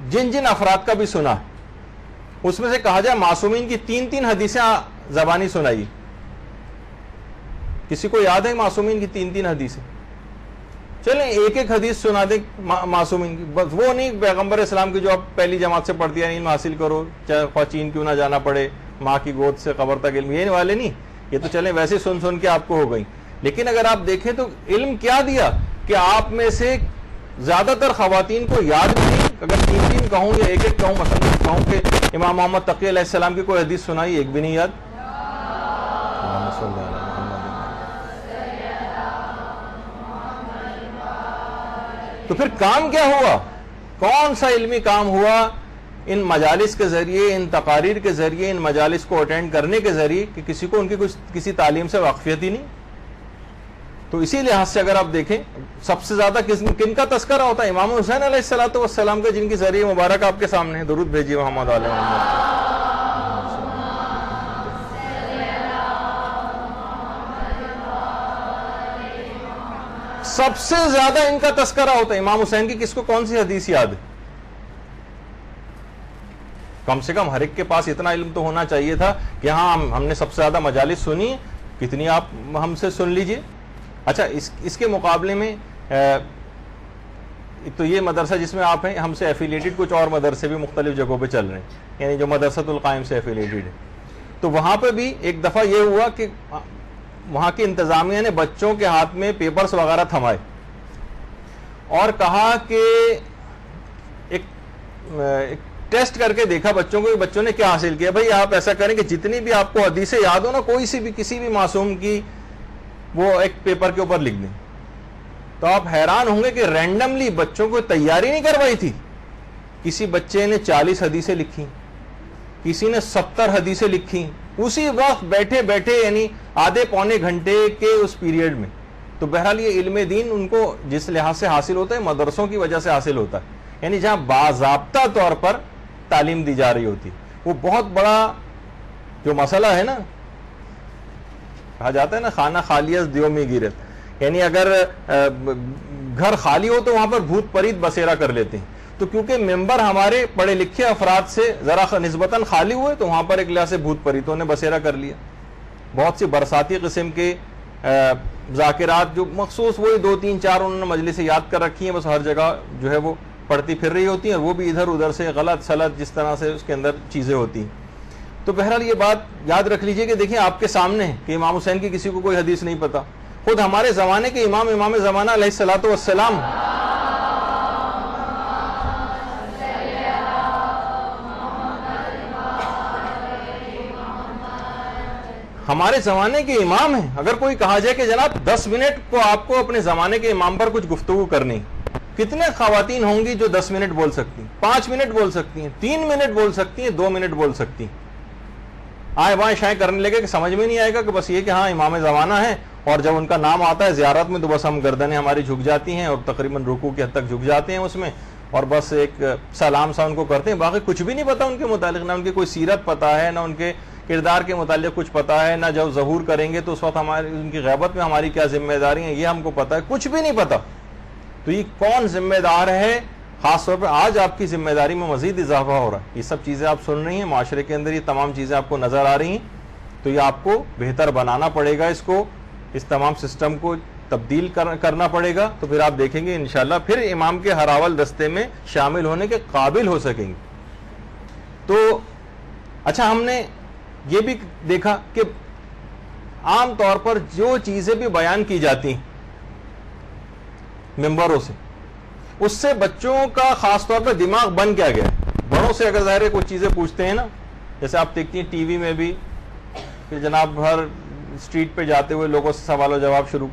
جن افراد کا بھی سنا، اس میں سے کہا جائے معصومین کی 3 حدیثیں زبانی سنائی، کسی کو یاد ہے معصومین کی 3 حدیثیں؟ چلیں ایک حدیث سنا دیں معصومین کی، بس وہ نہیں پیغمبر اسلام کی جو آپ پہلی جماعت سے پڑھتی ہیں، علم حاصل کرو چاہے خواتین کیوں نہ جانا پڑے، ماں کی گود سے قبر تک علم، یہ والے نہیں. یہ تو چلیں ویسے سن کے آپ کو ہو گئی. لیکن اگر آپ دیکھیں تو علم کیا دیا کہ آپ میں سے زیادہ تر خواتین کو یاد بھی نہیں. اگر 3 کہوں یا ایک کہوں، مثلا کہوں کہ امام محمد تقی علیہ السلام کی کوئی حدیث سنائی، ایک بھی نہیں یاد. تو پھر کام کیا ہوا؟ کون سا علمی کام ہوا ان مجالس کے ذریعے، ان تقاریر کے ذریعے، ان مجالس کو اٹینڈ کرنے کے ذریعے، کہ کسی کو ان کی کسی تعلیم سے واقفیت ہی نہیں. تو اسی لحاظ سے اگر آپ دیکھیں، سب سے زیادہ کن کا تذکرہ ہوتا ہے؟ امام حسین علیہ السلام کا، جن کی ذریعے مبارک آپ کے سامنے ہے. درود بھیجیے محمد علیہ محمد. سب سے زیادہ ان کا تذکرہ ہوتا ہے. امام حسین کی کس کو کون سی حدیث یاد ہے؟ کم سے کم ہر ایک کے پاس اتنا علم تو ہونا چاہیے تھا کہ ہاں ہم نے سب سے زیادہ مجالس سنی. کتنی آپ ہم سے سن لیجئے. اچھا اس کے مقابلے میں تو یہ مدرسہ جس میں آپ ہیں، ہم سے ایفیلیٹڈ کچھ اور مدرسے بھی مختلف جگہوں پہ چل رہے ہیں، یعنی جو مدرسۃ القائم سے ایفیلیٹڈ ہے. تو وہاں پہ بھی ایک دفعہ یہ ہوا کہ وہاں کی انتظامیہ نے بچوں کے ہاتھ میں پیپرز وغیرہ تھمائے اور کہا کہ ایک ٹیسٹ کر کے دیکھا بچوں کو، بچوں نے کیا حاصل کیا. بھائی آپ ایسا کریں کہ جتنی بھی آپ کو حدیثیں یاد ہو نا، کوئی سی بھی کسی بھی معصوم کی، وہ ایک پیپر کے اوپر لکھ دیں. تو آپ حیران ہوں گے کہ رینڈملی بچوں کو تیاری نہیں کروائی تھی. کسی بچے نے 40 حدیثیں لکھی، کسی نے 70 حدیثیں لکھی اسی وقت بیٹھے بیٹھے، یعنی آدھے پونے گھنٹے کے اس پیریڈ میں. تو بہرحال یہ علم دین ان کو جس لحاظ سے حاصل ہوتا ہے مدرسوں کی وجہ سے حاصل ہوتا ہے، یعنی جہاں باضابطہ طور پر تعلیم دی جا رہی ہوتی. وہ بہت بڑا جو مسئلہ ہے نا، کہا جاتا ہے نا خانہ خالی از دیو میں گیرت، یعنی اگر گھر خالی ہو تو وہاں پر بھوت پریت بسیرا کر لیتے ہیں. تو کیونکہ ممبر ہمارے پڑھے لکھے افراد سے ذرا نسبتاً خالی ہوئے تو وہاں پر ایک لحاظ سے بھوت پریتوں نے بسیرا کر لیا. بہت سی برساتی قسم کے ذاکرات جو مخصوص وہی 2 3 4 انہوں نے مجلسیں یاد کر رکھی ہیں، بس ہر جگہ جو ہے وہ پڑھتی پھر رہی ہوتی ہیں، اور وہ بھی ادھر ادھر سے غلط سلط جس طرح سے اس کے اندر چیزیں ہوتی ہیں. تو بہرحال یہ بات یاد رکھ لیجئے کہ دیکھیں آپ کے سامنے ہے کہ امام حسین کی کسی کو کوئی حدیث نہیں پتا. خود ہمارے زمانے کے امام زمانہ علیہ الصلوۃ والسلام ہمارے زمانے کے امام ہیں. اگر کوئی کہا جائے کہ جناب 10 منٹ کو آپ کو اپنے زمانے کے امام پر کچھ گفتگو کرنی، کتنے خواتین ہوں گی جو 10 منٹ بول سکتی ہیں، 5 منٹ بول سکتی ہیں، 3 منٹ بول سکتی ہیں، 2 منٹ بول سکتی ہیں؟ آئے وہاں شائیں کرنے لگے کہ سمجھ میں نہیں آئے گا کہ بس یہ کہ ہاں امام زمانہ ہے، اور جب ان کا نام آتا ہے زیارت میں تو بس ہم گردنیں ہماری جھک جاتی ہیں اور تقریباً رکوع کی حد تک جھک جاتے ہیں اس میں، اور بس ایک سلام سا ان کو کرتے ہیں. باقی کچھ بھی نہیں پتا ان کے متعلق، نہ ان کی کوئی سیرت پتا ہے، نہ ان کے کردار کے متعلق کچھ پتا ہے، نہ جب ظہور کریں گے تو اس وقت ہماری ان کی غیبت میں ہماری کیا ذمہ داری ہیں یہ ہم کو پتا ہے، کچھ بھی نہیں پتا. تو یہ کون ذمہ دار ہے؟ خاص طور پہ آج آپ کی ذمہ داری میں مزید اضافہ ہو رہا ہے. یہ سب چیزیں آپ سن رہی ہیں، معاشرے کے اندر یہ تمام چیزیں آپ کو نظر آ رہی ہیں. تو یہ آپ کو بہتر بنانا پڑے گا، اس تمام سسٹم کو تبدیل کرنا پڑے گا. تو پھر آپ دیکھیں گے انشاءاللہ پھر امام کے ہر اول دستے میں شامل ہونے کے قابل ہو سکیں گے. تو اچھا، ہم نے یہ بھی دیکھا کہ عام طور پر جو چیزیں بھی بیان کی جاتی ہیں ممبروں سے، اس سے بچوں کا خاص طور پر دماغ بن کیا گیا ہے. بڑوں سے اگر ظاہر ہے کچھ چیزیں پوچھتے ہیں نا، جیسے آپ دیکھتی ہیں ٹی وی میں بھی کہ جناب ہر اسٹریٹ پہ جاتے ہوئے لوگوں سے سوال و جواب شروع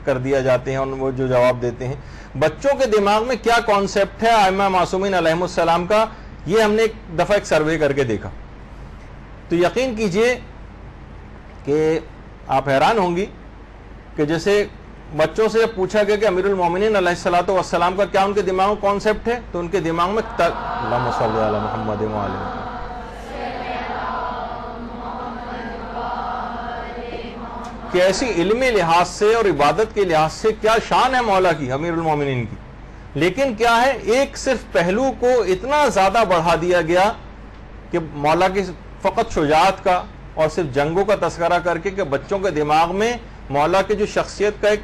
کر دیا جاتے ہیں، اور وہ جو جواب دیتے ہیں. بچوں کے دماغ میں کیا کانسیپٹ ہے ائمہ معصومین علیہم السلام کا، یہ ہم نے ایک دفعہ ایک سروے کر کے دیکھا. تو یقین کیجئے کہ آپ حیران ہوں گی کہ جیسے بچوں سے پوچھا گیا کہ امیر المومنین علیہ الصلوۃ والسلام کا کیا ان کے دماغ میں کانسیپٹ ہے، تو ان کے دماغ میں اللہم صلی علی محمد و علی محمد، کہ ایسی علمی لحاظ سے اور عبادت کے لحاظ سے کیا شان ہے مولا کی، امیر المومنین کی. لیکن کیا ہے، ایک صرف پہلو کو اتنا زیادہ بڑھا دیا گیا کہ مولا کی فقط شجاعت کا اور صرف جنگوں کا تذکرہ کر کے، کہ بچوں کے دماغ میں مولا کی جو شخصیت کا ایک،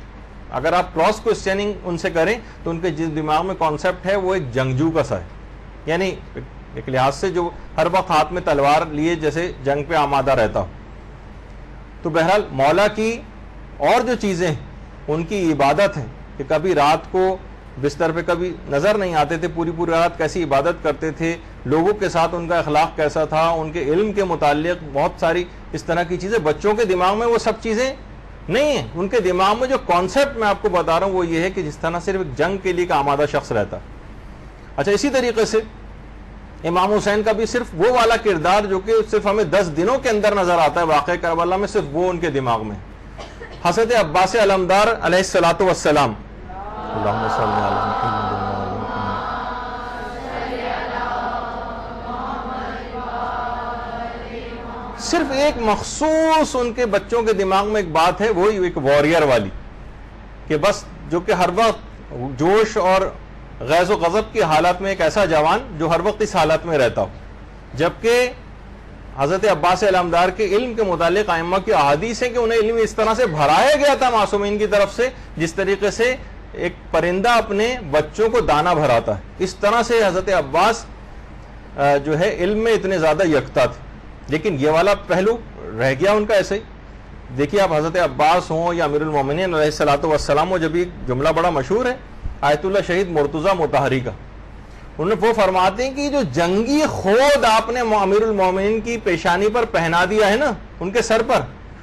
اگر آپ کراس کوسچننگ ان سے کریں تو ان کے جس دماغ میں کانسیپٹ ہے وہ ایک جنگجو کا سا ہے، یعنی ایک لحاظ سے جو ہر وقت ہاتھ میں تلوار لیے جیسے جنگ پہ آمادہ رہتا ہو. تو بہرحال مولا کی اور جو چیزیں ان کی عبادت ہے کہ کبھی رات کو بستر پہ کبھی نظر نہیں آتے تھے، پوری رات کیسی عبادت کرتے تھے، لوگوں کے ساتھ ان کا اخلاق کیسا تھا، ان کے علم کے متعلق بہت ساری اس طرح کی چیزیں. بچوں کے دماغ میں وہ سب چیزیں نہیں ہیں. ان کے دماغ میں جو کانسیپٹ میں آپ کو بتا رہا ہوں وہ یہ ہے کہ جس طرح صرف ایک جنگ کے لیے کا آمادہ شخص رہتا. اچھا، اسی طریقے سے امام حسین کا بھی صرف وہ والا کردار جو کہ صرف ہمیں 10 دنوں کے اندر نظر آتا ہے واقعہ کربلا میں، صرف وہ ان کے دماغ میں. حضرت عباس علمدار علیہ الصلوۃ والسلام، اللہم صلی علی محمد و علی محمد، صرف ایک مخصوص ان کے بچوں کے دماغ میں ایک بات ہے، وہی ایک واریر والی، کہ بس جو کہ ہر وقت جوش اور غیظ و غضب کی حالت میں، ایک ایسا جوان جو ہر وقت اس حالت میں رہتا ہو. جبکہ حضرت عباس علمدار کے علم کے متعلق ائمہ کی احادیث ہے کہ انہیں علم اس طرح سے بھرایا گیا تھا معصومین کی طرف سے جس طریقے سے ایک پرندہ اپنے بچوں کو دانہ بھراتا ہے، اس طرح سے حضرت عباس جو ہے علم میں اتنے زیادہ یکتا تھے. لیکن یہ والا پہلو رہ گیا ان کا ایسے ہی. دیکھیے آپ حضرت عباس ہوں یا امیر المومنین علیہ الصلوۃ والسلام ہو، جب یہ جملہ بڑا مشہور ہے آیت اللہ شہید مرتضیٰ مطہری کا، انہیں وہ فرماتے ہیں کہ جو جنگی خود آپ نے امیر المومنین کی پیشانی پر پہنا دیا ہے نا ان کے سر پر،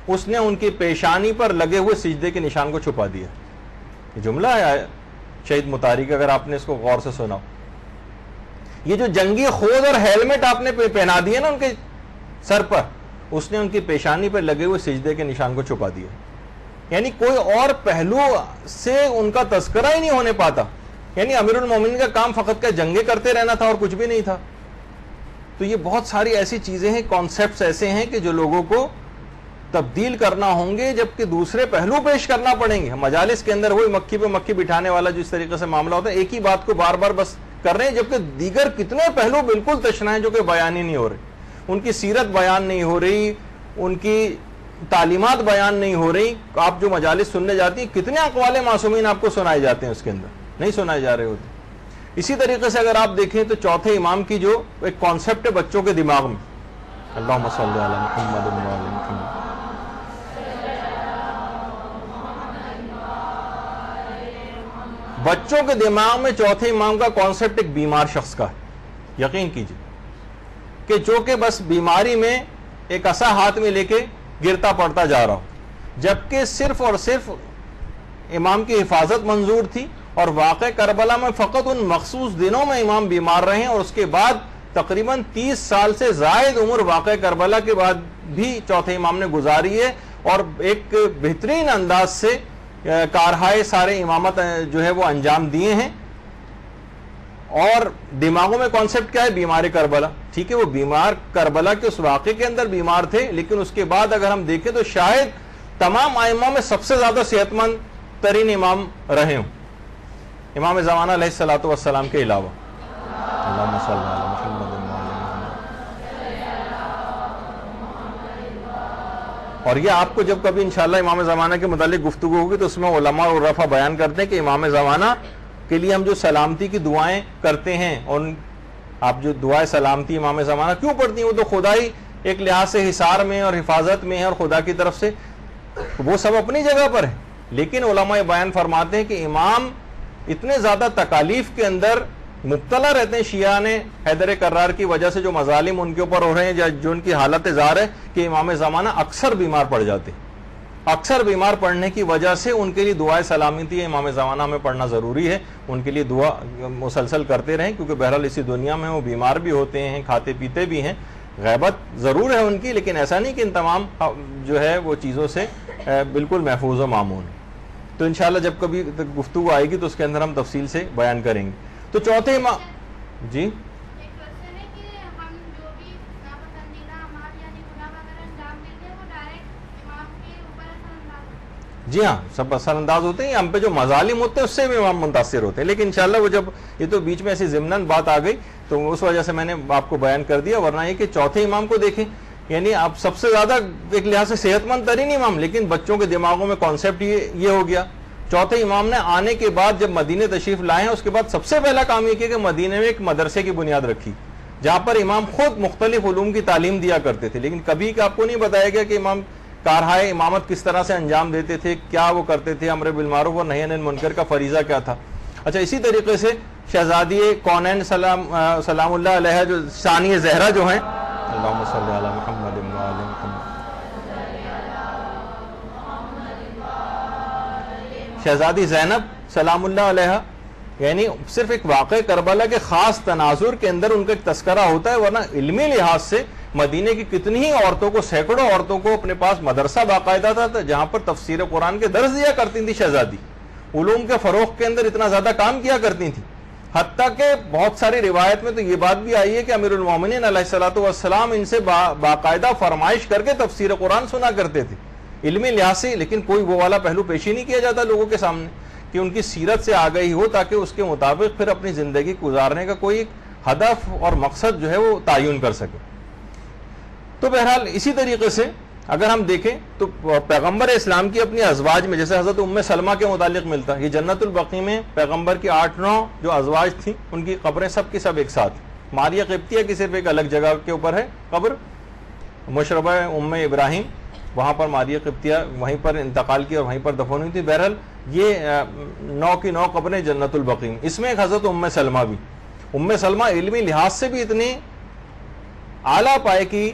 اس نے ان کی پیشانی پر لگے ہوئے سجدے کے نشان کو چھپا دیا. یہ جملہ ہے شہید مطاری کا، اگر آپ نے اس کو غور سے سنا. یہ جو جنگی خود اور ہیلمٹ آپ نے پہنا دیا نا ان کے سر پر، اس نے ان کی پیشانی پر لگے ہوئے سجدے کے نشان کو چھپا دیا. یعنی کوئی اور پہلو سے ان کا تذکرہ ہی نہیں ہونے پاتا. یعنی امیر المومنین کا کام فقط کا جنگیں کرتے رہنا تھا اور کچھ بھی نہیں تھا. تو یہ بہت ساری ایسی چیزیں ہیں، کانسیپٹس ایسے ہیں کہ جو لوگوں کو تبدیل کرنا ہوں گے، جبکہ دوسرے پہلو پیش کرنا پڑیں گے. مجالس کے اندر وہی مکھی پہ مکھی بٹھانے والا جو اس طریقے سے معاملہ ہوتا ہے، ایک ہی بات کو بار بار بس کر رہے ہیں، جبکہ دیگر کتنے پہلو بالکل تشنا ہیں جو کہ بیان ہی نہیں ہو رہے. ان کی سیرت بیان نہیں ہو رہی، ان کی تعلیمات بیان نہیں ہو رہی. آپ جو مجالس سننے جاتی ہیں، کتنے اقوال معصومین آپ کو سنائے جاتے ہیں، اس کے اندر نہیں سنائے جا رہے ہوتے. اسی طریقے سے اگر آپ دیکھیں تو چوتھے امام کی جو ایک کانسیپٹ ہے بچوں کے دماغ میں، اللہم صلی علی محمد و علی محمد، بچوں کے دماغ میں چوتھے امام کا کانسیپٹ ایک بیمار شخص کا ہے. یقین کیجئے کہ جو کہ بس بیماری میں ایک عصا ہاتھ میں لے کے گرتا پڑتا جا رہا ہو، جبکہ صرف اور صرف امام کی حفاظت منظور تھی، اور واقع کربلا میں فقط ان مخصوص دنوں میں امام بیمار رہے، اور اس کے بعد تقریباً 30 سال سے زائد عمر واقع کربلا کے بعد بھی چوتھے امام نے گزاری ہے، اور ایک بہترین انداز سے کارہائے سارے امامت جو ہے وہ انجام دیے ہیں. اور دماغوں میں کانسیپٹ کیا ہے؟ بیمار کربلا. ٹھیک ہے، وہ بیمار کربلا کے اس واقعے کے اندر بیمار تھے، لیکن اس کے بعد اگر ہم دیکھیں تو شاید تمام ائمہ میں سب سے زیادہ صحت مند ترین امام رہے ہوں، امام زمانہ علیہ الصلوۃ والسلام کے علاوہ. اللہم صلی علی محمد و علی محمد. اور یہ آپ کو جب کبھی انشاءاللہ امام زمانہ کے متعلق گفتگو ہوگی تو اس میں علماء اور عرفا بیان کرتے ہیں کہ امام زمانہ کے لیے ہم جو سلامتی کی دعائیں کرتے ہیں، اور آپ جو دعائیں سلامتی امام زمانہ کیوں پڑھتی ہیں، وہ تو خدا ہی ایک لحاظ سے حصار میں اور حفاظت میں ہے، اور خدا کی طرف سے وہ سب اپنی جگہ پر ہے. لیکن علماء بیان فرماتے ہیں کہ امام اتنے زیادہ تکالیف کے اندر مبتلا رہتے ہیں، شیعہ نے حیدر کرار کی وجہ سے جو مظالم ان کے اوپر ہو رہے ہیں، جو ان کی حالت زار ہے، کہ امام زمانہ اکثر بیمار پڑ جاتے ہیں. اکثر بیمار پڑنے کی وجہ سے ان کے لیے دعائے سلامتی امام زمانہ میں پڑھنا ضروری ہے. ان کے لیے دعا مسلسل کرتے رہیں، کیونکہ بہرحال اسی دنیا میں وہ بیمار بھی ہوتے ہیں، کھاتے پیتے بھی ہیں، غیبت ضرور ہے ان کی، لیکن ایسا نہیں کہ ان تمام جو ہے وہ چیزوں سے بالکل محفوظ و مامون. تو انشاءاللہ جب کبھی گفتگو آئے گی تو اس کے اندر ہم تفصیل سے بیان کریں گے. تو چوتھے امام جی جی ہاں، سب اثر انداز ہوتے ہیں. ہم پہ جو مظالم ہوتے ہیں اس سے بھی امام متاثر ہوتے ہیں، لیکن انشاءاللہ وہ جب یہ تو بیچ میں ایسی ضمناً بات آ گئی تو اس وجہ سے میں نے آپ کو بیان کر دیا. ورنہ یہ کہ چوتھے امام کو دیکھیں، یعنی آپ سب سے زیادہ ایک لحاظ سے صحت مند ترین امام، لیکن بچوں کے دماغوں میں کانسیپٹ یہ ہو گیا. چوتھے امام نے آنے کے بعد جب مدینے تشریف لائے ہیں، اس کے بعد سب سے پہلا کام یہ کیا کہ مدینے میں ایک مدرسے کی بنیاد رکھی، جہاں پر امام خود مختلف علوم کی تعلیم دیا کرتے تھے. لیکن کبھی آپ کو نہیں بتایا گیا کہ امام کارہائے امامت کس طرح سے انجام دیتے تھے، کیا وہ کرتے تھے، امر بالمعروف اور نہی عن المنکر کا فریضہ کیا تھا. اچھا، اسی طریقے سے شہزادی کونین سلام اللہ علیہ جو ثانی زہرا جو ہیں، اللہم صلی علی محمد و علی محمد، شہزادی زینب سلام اللہ علیہ، یعنی صرف ایک واقع کربلا کے خاص تناظر کے اندر ان کا ایک تذکرہ ہوتا ہے، ورنہ علمی لحاظ سے مدینے کی کتنی ہی عورتوں کو، سینکڑوں عورتوں کو اپنے پاس مدرسہ باقاعدہ تھا جہاں پر تفسیر قرآن کے درس دیا کرتی تھی شہزادی. علوم کے فروغ کے اندر اتنا زیادہ کام کیا کرتی تھی، حتیٰ کہ بہت ساری روایت میں تو یہ بات بھی آئی ہے کہ امیر المومنین علیہ الصلوۃ والسلام ان سے باقاعدہ فرمائش کر کے تفسیر قرآن سنا کرتے تھے علمی لحاظ سے. لیکن کوئی وہ والا پہلو پیش ہی نہیں کیا جاتا لوگوں کے سامنے کہ ان کی سیرت سے آگہی ہو، تاکہ اس کے مطابق پھر اپنی زندگی گزارنے کا کوئی ہدف اور مقصد جو ہے وہ تعین کر سکے. تو بہرحال اسی طریقے سے اگر ہم دیکھیں تو پیغمبر اسلام کی اپنی ازواج میں، جیسے حضرت ام سلمہ کے متعلق ملتا ہے، یہ جنت البقیع میں پیغمبر کی 8-9 جو ازواج تھیں ان کی قبریں سب کی سب ایک ساتھ. ماریہ قبطیہ کی صرف ایک الگ جگہ کے اوپر ہے قبر، مشربہ ام ابراہیم، وہاں پر ماریہ قبطیہ وہیں پر انتقال کی اور وہیں پر دفن ہوئی تھی. بہرحال یہ 9 کی 9 قبریں جنت البقیع، اس میں ایک حضرت ام سلمہ بھی. ام سلمہ علمی لحاظ سے بھی اتنی اعلیٰ پائے کی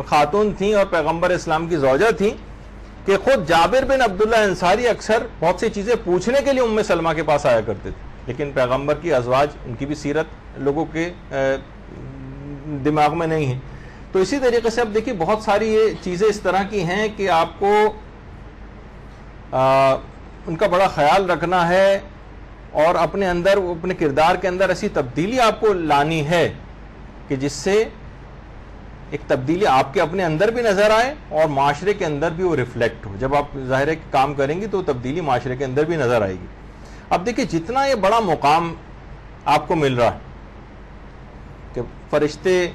خاتون تھیں اور پیغمبر اسلام کی زوجہ تھیں کہ خود جابر بن عبداللہ انصاری اکثر بہت سی چیزیں پوچھنے کے لیے ام سلمہ کے پاس آیا کرتے تھے، لیکن پیغمبر کی ازواج، ان کی بھی سیرت لوگوں کے دماغ میں نہیں ہے. تو اسی طریقے سے اب دیکھیے بہت ساری یہ چیزیں اس طرح کی ہیں کہ آپ کو ان کا بڑا خیال رکھنا ہے اور اپنے اندر، اپنے کردار کے اندر ایسی تبدیلی آپ کو لانی ہے کہ جس سے ایک تبدیلی آپ کے اپنے اندر بھی نظر آئے اور معاشرے کے اندر بھی وہ ریفلیکٹ ہو. جب آپ ظاہر کام کریں گی تو تبدیلی معاشرے کے اندر بھی نظر آئے گی. اب دیکھیں جتنا یہ بڑا مقام آپ کو مل رہا ہے کہ فرشتے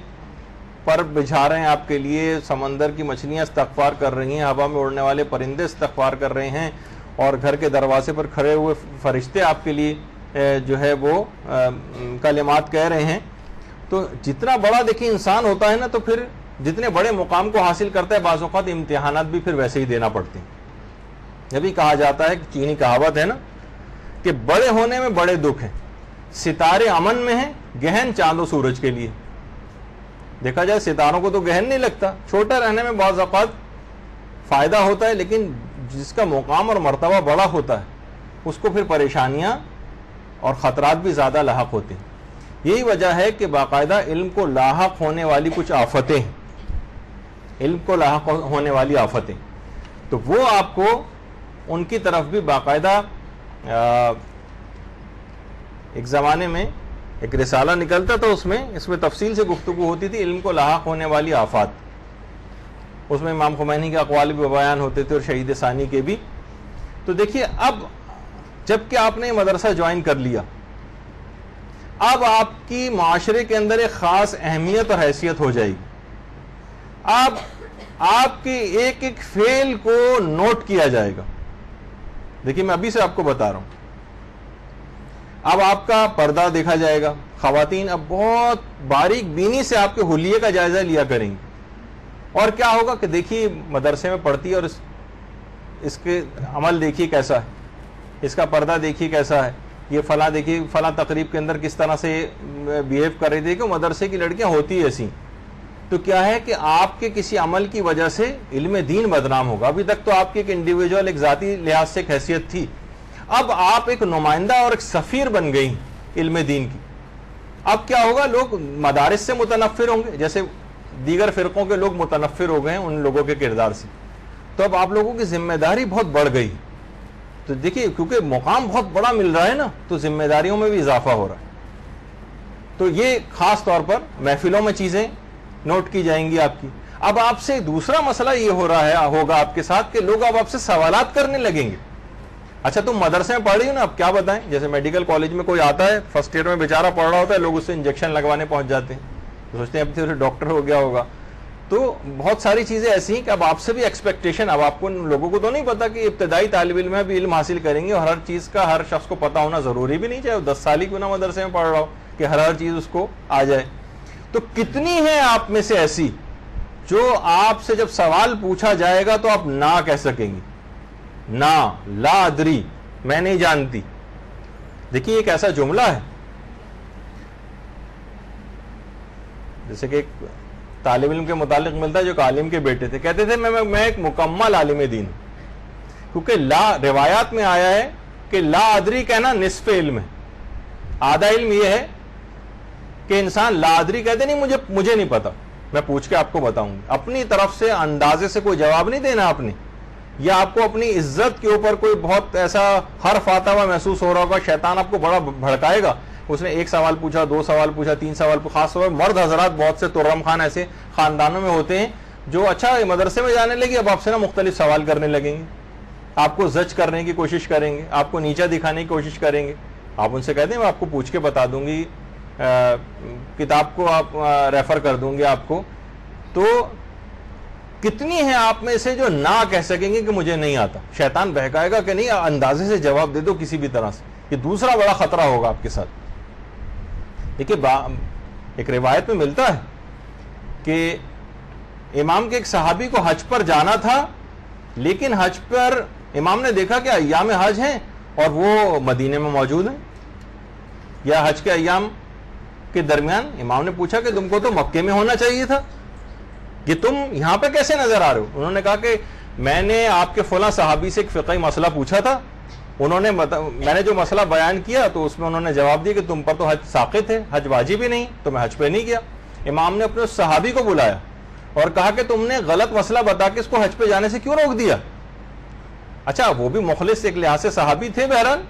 پر بجھا رہے ہیں آپ کے لیے، سمندر کی مچھلیاں استغفار کر رہی ہیں، ہوا میں اڑنے والے پرندے استغفار کر رہے ہیں، اور گھر کے دروازے پر کھڑے ہوئے فرشتے آپ کے لیے جو ہے وہ کلمات کہہ رہے ہیں. تو جتنا بڑا دیکھیں انسان ہوتا ہے نا، تو پھر جتنے بڑے مقام کو حاصل کرتا ہے بعض اوقات امتحانات بھی پھر ویسے ہی دینا پڑتے ہیں. جب بھی کہا جاتا ہے کہ چینی کہاوت ہے نا کہ بڑے ہونے میں بڑے دکھ ہیں، ستارے امن میں ہیں، گہن چاند و سورج کے لیے. دیکھا جائے ستاروں کو تو گہن نہیں لگتا، چھوٹا رہنے میں بعض اوقات فائدہ ہوتا ہے، لیکن جس کا مقام اور مرتبہ بڑا ہوتا ہے اس کو پھر پریشانیاں اور خطرات بھی زیادہ لاحق ہوتے ہیں. یہی وجہ ہے کہ باقاعدہ علم کو لاحق ہونے والی کچھ آفتیں ہیں، علم کو لاحق ہونے والی آفتیں، تو وہ آپ کو ان کی طرف بھی باقاعدہ ایک زمانے میں ایک رسالہ نکلتا تھا، اس میں تفصیل سے گفتگو ہوتی تھی علم کو لاحق ہونے والی آفات. اس میں امام خمینی کے اقوال بھی بیان ہوتے تھے اور شہید ثانی کے بھی. تو دیکھیے اب جب کہ آپ نے مدرسہ جوائن کر لیا، اب آپ کی معاشرے کے اندر ایک خاص اہمیت اور حیثیت ہو جائے گی. اب آپ کے ایک ایک فعل کو نوٹ کیا جائے گا. دیکھیے میں ابھی سے آپ کو بتا رہا ہوں، اب آپ کا پردہ دیکھا جائے گا. خواتین اب بہت باریک بینی سے آپ کے حلیے کا جائزہ لیا کریں گی. اور کیا ہوگا کہ دیکھیے مدرسے میں پڑھتی ہے اور اس کے عمل دیکھیے کیسا ہے، اس کا پردہ دیکھیے کیسا ہے، یہ فلاں دیکھیے فلاں تقریب کے اندر کس طرح سے بیہیو کر رہی تھی، کہ مدرسے کی لڑکیاں ہوتی ایسی. تو کیا ہے کہ آپ کے کسی عمل کی وجہ سے علم دین بدنام ہوگا. ابھی تک تو آپ کی ایک انڈیویجول، ایک ذاتی لحاظ سے ایک حیثیت تھی، اب آپ ایک نمائندہ اور ایک سفیر بن گئی علم دین کی. اب کیا ہوگا، لوگ مدارس سے متنفر ہوں گے جیسے دیگر فرقوں کے لوگ متنفر ہو گئے ہیں ان لوگوں کے کردار سے. تو اب آپ لوگوں کی ذمہ داری بہت بڑھ گئی. تو دیکھیے کیونکہ مقام بہت بڑا مل رہا ہے نا، تو ذمہ داریوں میں بھی اضافہ ہو رہا ہے. تو یہ خاص طور پر محفلوں میں چیزیں نوٹ کی جائیں گی آپ کی. اب آپ سے دوسرا مسئلہ یہ ہو رہا ہے، ہوگا آپ کے ساتھ، کہ لوگ اب آپ سے سوالات کرنے لگیں گے. اچھا تم مدرسے میں پڑھ رہی ہو نا، اب کیا بتائیں. جیسے میڈیکل کالج میں کوئی آتا ہے، فرسٹ ایئر میں بیچارہ پڑھ رہا ہوتا ہے، لوگ اس سے انجیکشن لگوانے پہنچ جاتے ہیں، سوچتے ہیں اب تو ڈاکٹر ہو گیا ہوگا. تو بہت ساری چیزیں ایسی ہیں کہ اب آپ سے بھی ایکسپیکٹیشن، اب آپ کو لوگوں کو تو نہیں پتا کہ ابتدائی طالب علم میں بھی علم حاصل کریں گے، اور ہر چیز کا ہر شخص کو پتا ہونا ضروری بھی نہیں، چاہے وہ 10 سال ہی کیوں نہ مدرسے میں پڑھ رہا ہو، کہ ہر چیز اس کو آ جائے. تو کتنی ہیں آپ میں سے ایسی جو آپ سے جب سوال پوچھا جائے گا تو آپ نہ کہہ سکیں گی، نہ، لا ادری، میں نہیں جانتی. دیکھیے ایک ایسا جملہ ہے جیسے کہ ایک طالب علم کے متعلق ملتا ہے جو ایک عالم کے بیٹے تھے، کہتے تھے میں ایک مکمل عالم دین ہوں، کیونکہ لا روایات میں آیا ہے کہ لا ادری کہنا نصف علم ہے. آدھا علم یہ ہے کہ انسان لا ادری کہتے نہیں، مجھے نہیں پتا، میں پوچھ کے آپ کو بتاؤں گی. اپنی طرف سے اندازے سے کوئی جواب نہیں دینا آپ نے، یا آپ کو اپنی عزت کے اوپر کوئی بہت ایسا حرف آتا ہوا محسوس ہو رہا ہوگا، شیطان آپ کو بڑا بھڑکائے گا. اس نے 1 سوال پوچھا، 2 سوال پوچھا، 3 سوال پوچھا. خاص طور پر مرد حضرات بہت سے ترم خان ایسے خاندانوں میں ہوتے ہیں جو اچھا مدرسے میں جانے لگے، اب آپ سے نا مختلف سوال کرنے لگیں گے، آپ کو زج کرنے کی کوشش کریں گے، آپ کو نیچا دکھانے کی کوشش کریں گے. آپ ان سے کہتے ہیں میں آپ کو پوچھ کے بتا دوں گی، کتاب کو آپ ریفر کر دوں گے آپ کو. تو کتنی ہیں آپ میں سے جو نہ کہہ سکیں گے کہ مجھے نہیں آتا. شیطان بہکائے گا کہ نہیں، اندازے سے جواب دے دو کسی بھی طرح سے. یہ دوسرا بڑا خطرہ ہوگا آپ کے ساتھ. دیکھیے ایک روایت میں ملتا ہے کہ امام کے ایک صحابی کو حج پر جانا تھا، لیکن حج پر امام نے دیکھا کہ ایام حج ہیں اور وہ مدینے میں موجود ہیں، یا حج کے ایام کے درمیان امام نے پوچھا کہ تم کو تو مکے میں ہونا چاہیے تھا کہ تم یہاں پہ کیسے نظر آ رہے ہو؟ انہوں نے کہا کہ میں نے آپ کے فلاں صحابی سے ایک فقہی مسئلہ پوچھا تھا, میں نے جو مسئلہ بیان کیا تو اس میں انہوں نے جواب دیا کہ تم پر تو حج ساقط ہے, حج واجب ہی نہیں, تو میں حج پہ نہیں گیا. امام نے اپنے اس صحابی کو بلایا اور کہا کہ تم نے غلط مسئلہ بتا کے اس کو حج پہ جانے سے کیوں روک دیا؟ اچھا وہ بھی مخلص ایک لحاظ سے صحابی تھے, بہرحال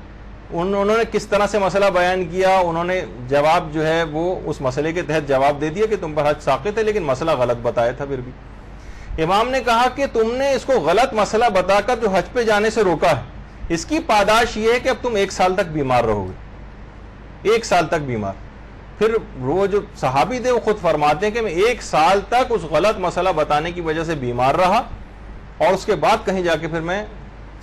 انہوں نے کس طرح سے مسئلہ بیان کیا, انہوں نے جواب جو ہے وہ اس مسئلے کے تحت جواب دے دیا کہ تم پر حج ساقط ہے, لیکن مسئلہ غلط بتایا تھا. پھر بھی امام نے کہا کہ تم نے اس کو غلط مسئلہ بتا کر جو حج پہ جانے سے روکا ہے, اس کی پاداش یہ ہے کہ اب تم 1 سال تک بیمار رہو گے, 1 سال تک بیمار. پھر وہ جو صحابی تھے وہ خود فرماتے ہیں کہ میں 1 سال تک اس غلط مسئلہ بتانے کی وجہ سے بیمار رہا اور اس کے بعد کہیں جا کے پھر میں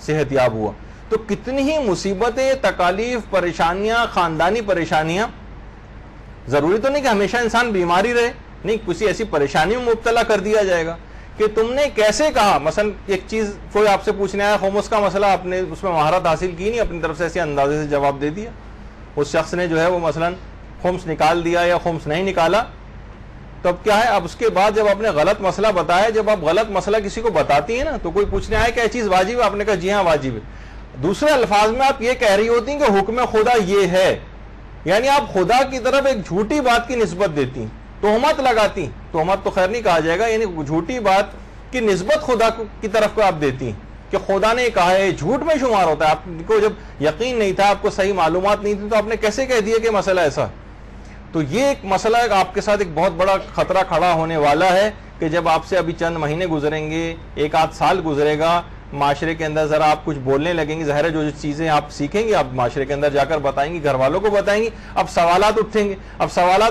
صحت یاب ہوا. تو کتنی ہی مصیبتیں, تکالیف, پریشانیاں, خاندانی پریشانیاں. ضروری تو نہیں کہ ہمیشہ انسان بیماری رہے, نہیں, کسی ایسی پریشانی میں مبتلا کر دیا جائے گا کہ تم نے کیسے کہا. مثلا ایک چیز کوئی آپ سے پوچھنے آیا خمس کا مسئلہ, آپ نے اس میں مہارت حاصل کی نہیں, اپنی طرف سے ایسے اندازے سے جواب دے دیا. اس شخص نے جو ہے وہ مثلا خمس نکال دیا یا خمس نہیں نکالا, تو اب کیا ہے, اب اس کے بعد جب آپ نے غلط مسئلہ بتایا, جب آپ غلط مسئلہ کسی کو بتاتی ہیں نا تو کوئی پوچھنے آئے کہ یہ چیز واجب ہے, آپ نے کہا جی ہاں واجب ہے. دوسرے الفاظ میں آپ یہ کہہ رہی ہوتی ہیں کہ حکم خدا یہ ہے, یعنی آپ خدا کی طرف ایک جھوٹی بات کی نسبت دیتی, تہمت لگاتی. تہمت تو خیر نہیں کہا جائے گا, یعنی جھوٹی بات کی نسبت خدا کی طرف کو آپ دیتی کہ خدا نے کہا ہے, جھوٹ میں شمار ہوتا ہے. آپ کو جب یقین نہیں تھا, آپ کو صحیح معلومات نہیں تھی, تو آپ نے کیسے کہہ دیا کہ مسئلہ ایسا ہے؟ تو یہ ایک مسئلہ آپ کے ساتھ ایک بہت بڑا خطرہ کھڑا ہونے والا ہے کہ جب آپ سے ابھی چند مہینے گزریں گے, 1 آدھ سال گزرے گا, معاشرے کے اندر ذرا آپ کچھ بولنے لگیں گے, ظاہر ہے جو چیزیں آپ سیکھیں گے آپ معاشرے کے اندر جا کر بتائیں گے, گھر والوں کو بتائیں گے, اب سوالات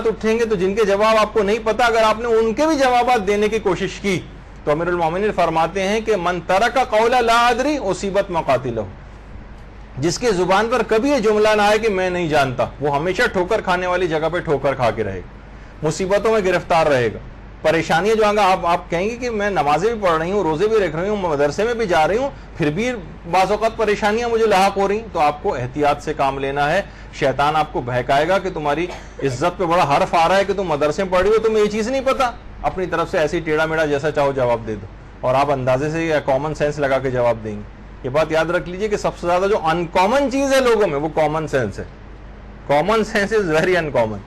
اٹھیں گے تو جن کے جواب آپ کو نہیں پتا, اگر آپ نے ان کے بھی جوابات دینے کی کوشش کی تو امیر المومنین فرماتے ہیں کہ من ترک قول لا ادری اصیبت مقاتلہ, جس کے زبان پر کبھی یہ جملہ نہ آئے کہ میں نہیں جانتا, وہ ہمیشہ ٹھوکر کھانے والی جگہ پہ ٹھوکر کھا کے رہے گا, مصیبتوں میں گرفتار رہے گا. پریشانیاں جو آگا آپ کہیں گے کہ میں نمازیں بھی پڑھ رہی ہوں, روزے بھی رکھ رہی ہوں, مدرسے میں بھی جا رہی ہوں, پھر بھی بعض اوقات پریشانیاں مجھے لاحق ہو رہی, تو آپ کو احتیاط سے کام لینا ہے. شیطان آپ کو بہکائے گا کہ تمہاری عزت پہ بڑا حرف آ رہا ہے کہ تم مدرسے میں پڑھ رہی ہو, تمہیں یہ چیز نہیں پتا, اپنی طرف سے ایسی ٹیڑھا میڑھا جیسا چاہو جواب دے دو, اور آپ اندازے سے یا کامن سینس لگا کے جواب دیں گے. یہ بات یاد رکھ لیجئے کہ سب سے زیادہ جو ان کامن چیز ہے لوگوں میں وہ کامن سینس ہے. Common sense is very in common.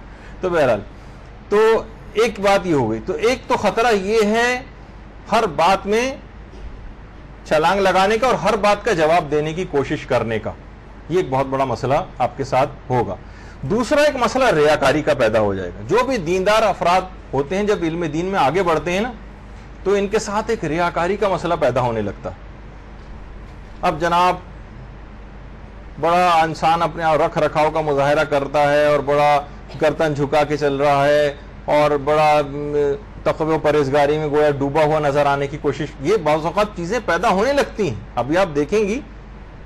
تو بہرحال تو ایک بات یہ ہو گئی. تو ایک تو خطرہ یہ ہے ہر بات میں چھلانگ لگانے کا اور ہر بات کا جواب دینے کی کوشش کرنے کا, یہ ایک بہت بڑا مسئلہ آپ کے ساتھ ہوگا. دوسرا ایک مسئلہ ریاکاری کا پیدا ہو جائے گا. جو بھی دیندار افراد ہوتے ہیں جب علم دین میں آگے بڑھتے ہیں نا, تو ان کے ساتھ ایک ریاکاری کا مسئلہ پیدا ہونے لگتا. اب جناب بڑا انسان اپنے رکھ رکھاؤ کا مظاہرہ کرتا ہے اور بڑا گردن جھکا کے چل رہا ہے اور بڑا تقوی و پرہیزگاری میں گویا ڈوبا ہوا نظر آنے کی کوشش, یہ بعض اوقات چیزیں پیدا ہونے لگتی ہیں. ابھی آپ دیکھیں گی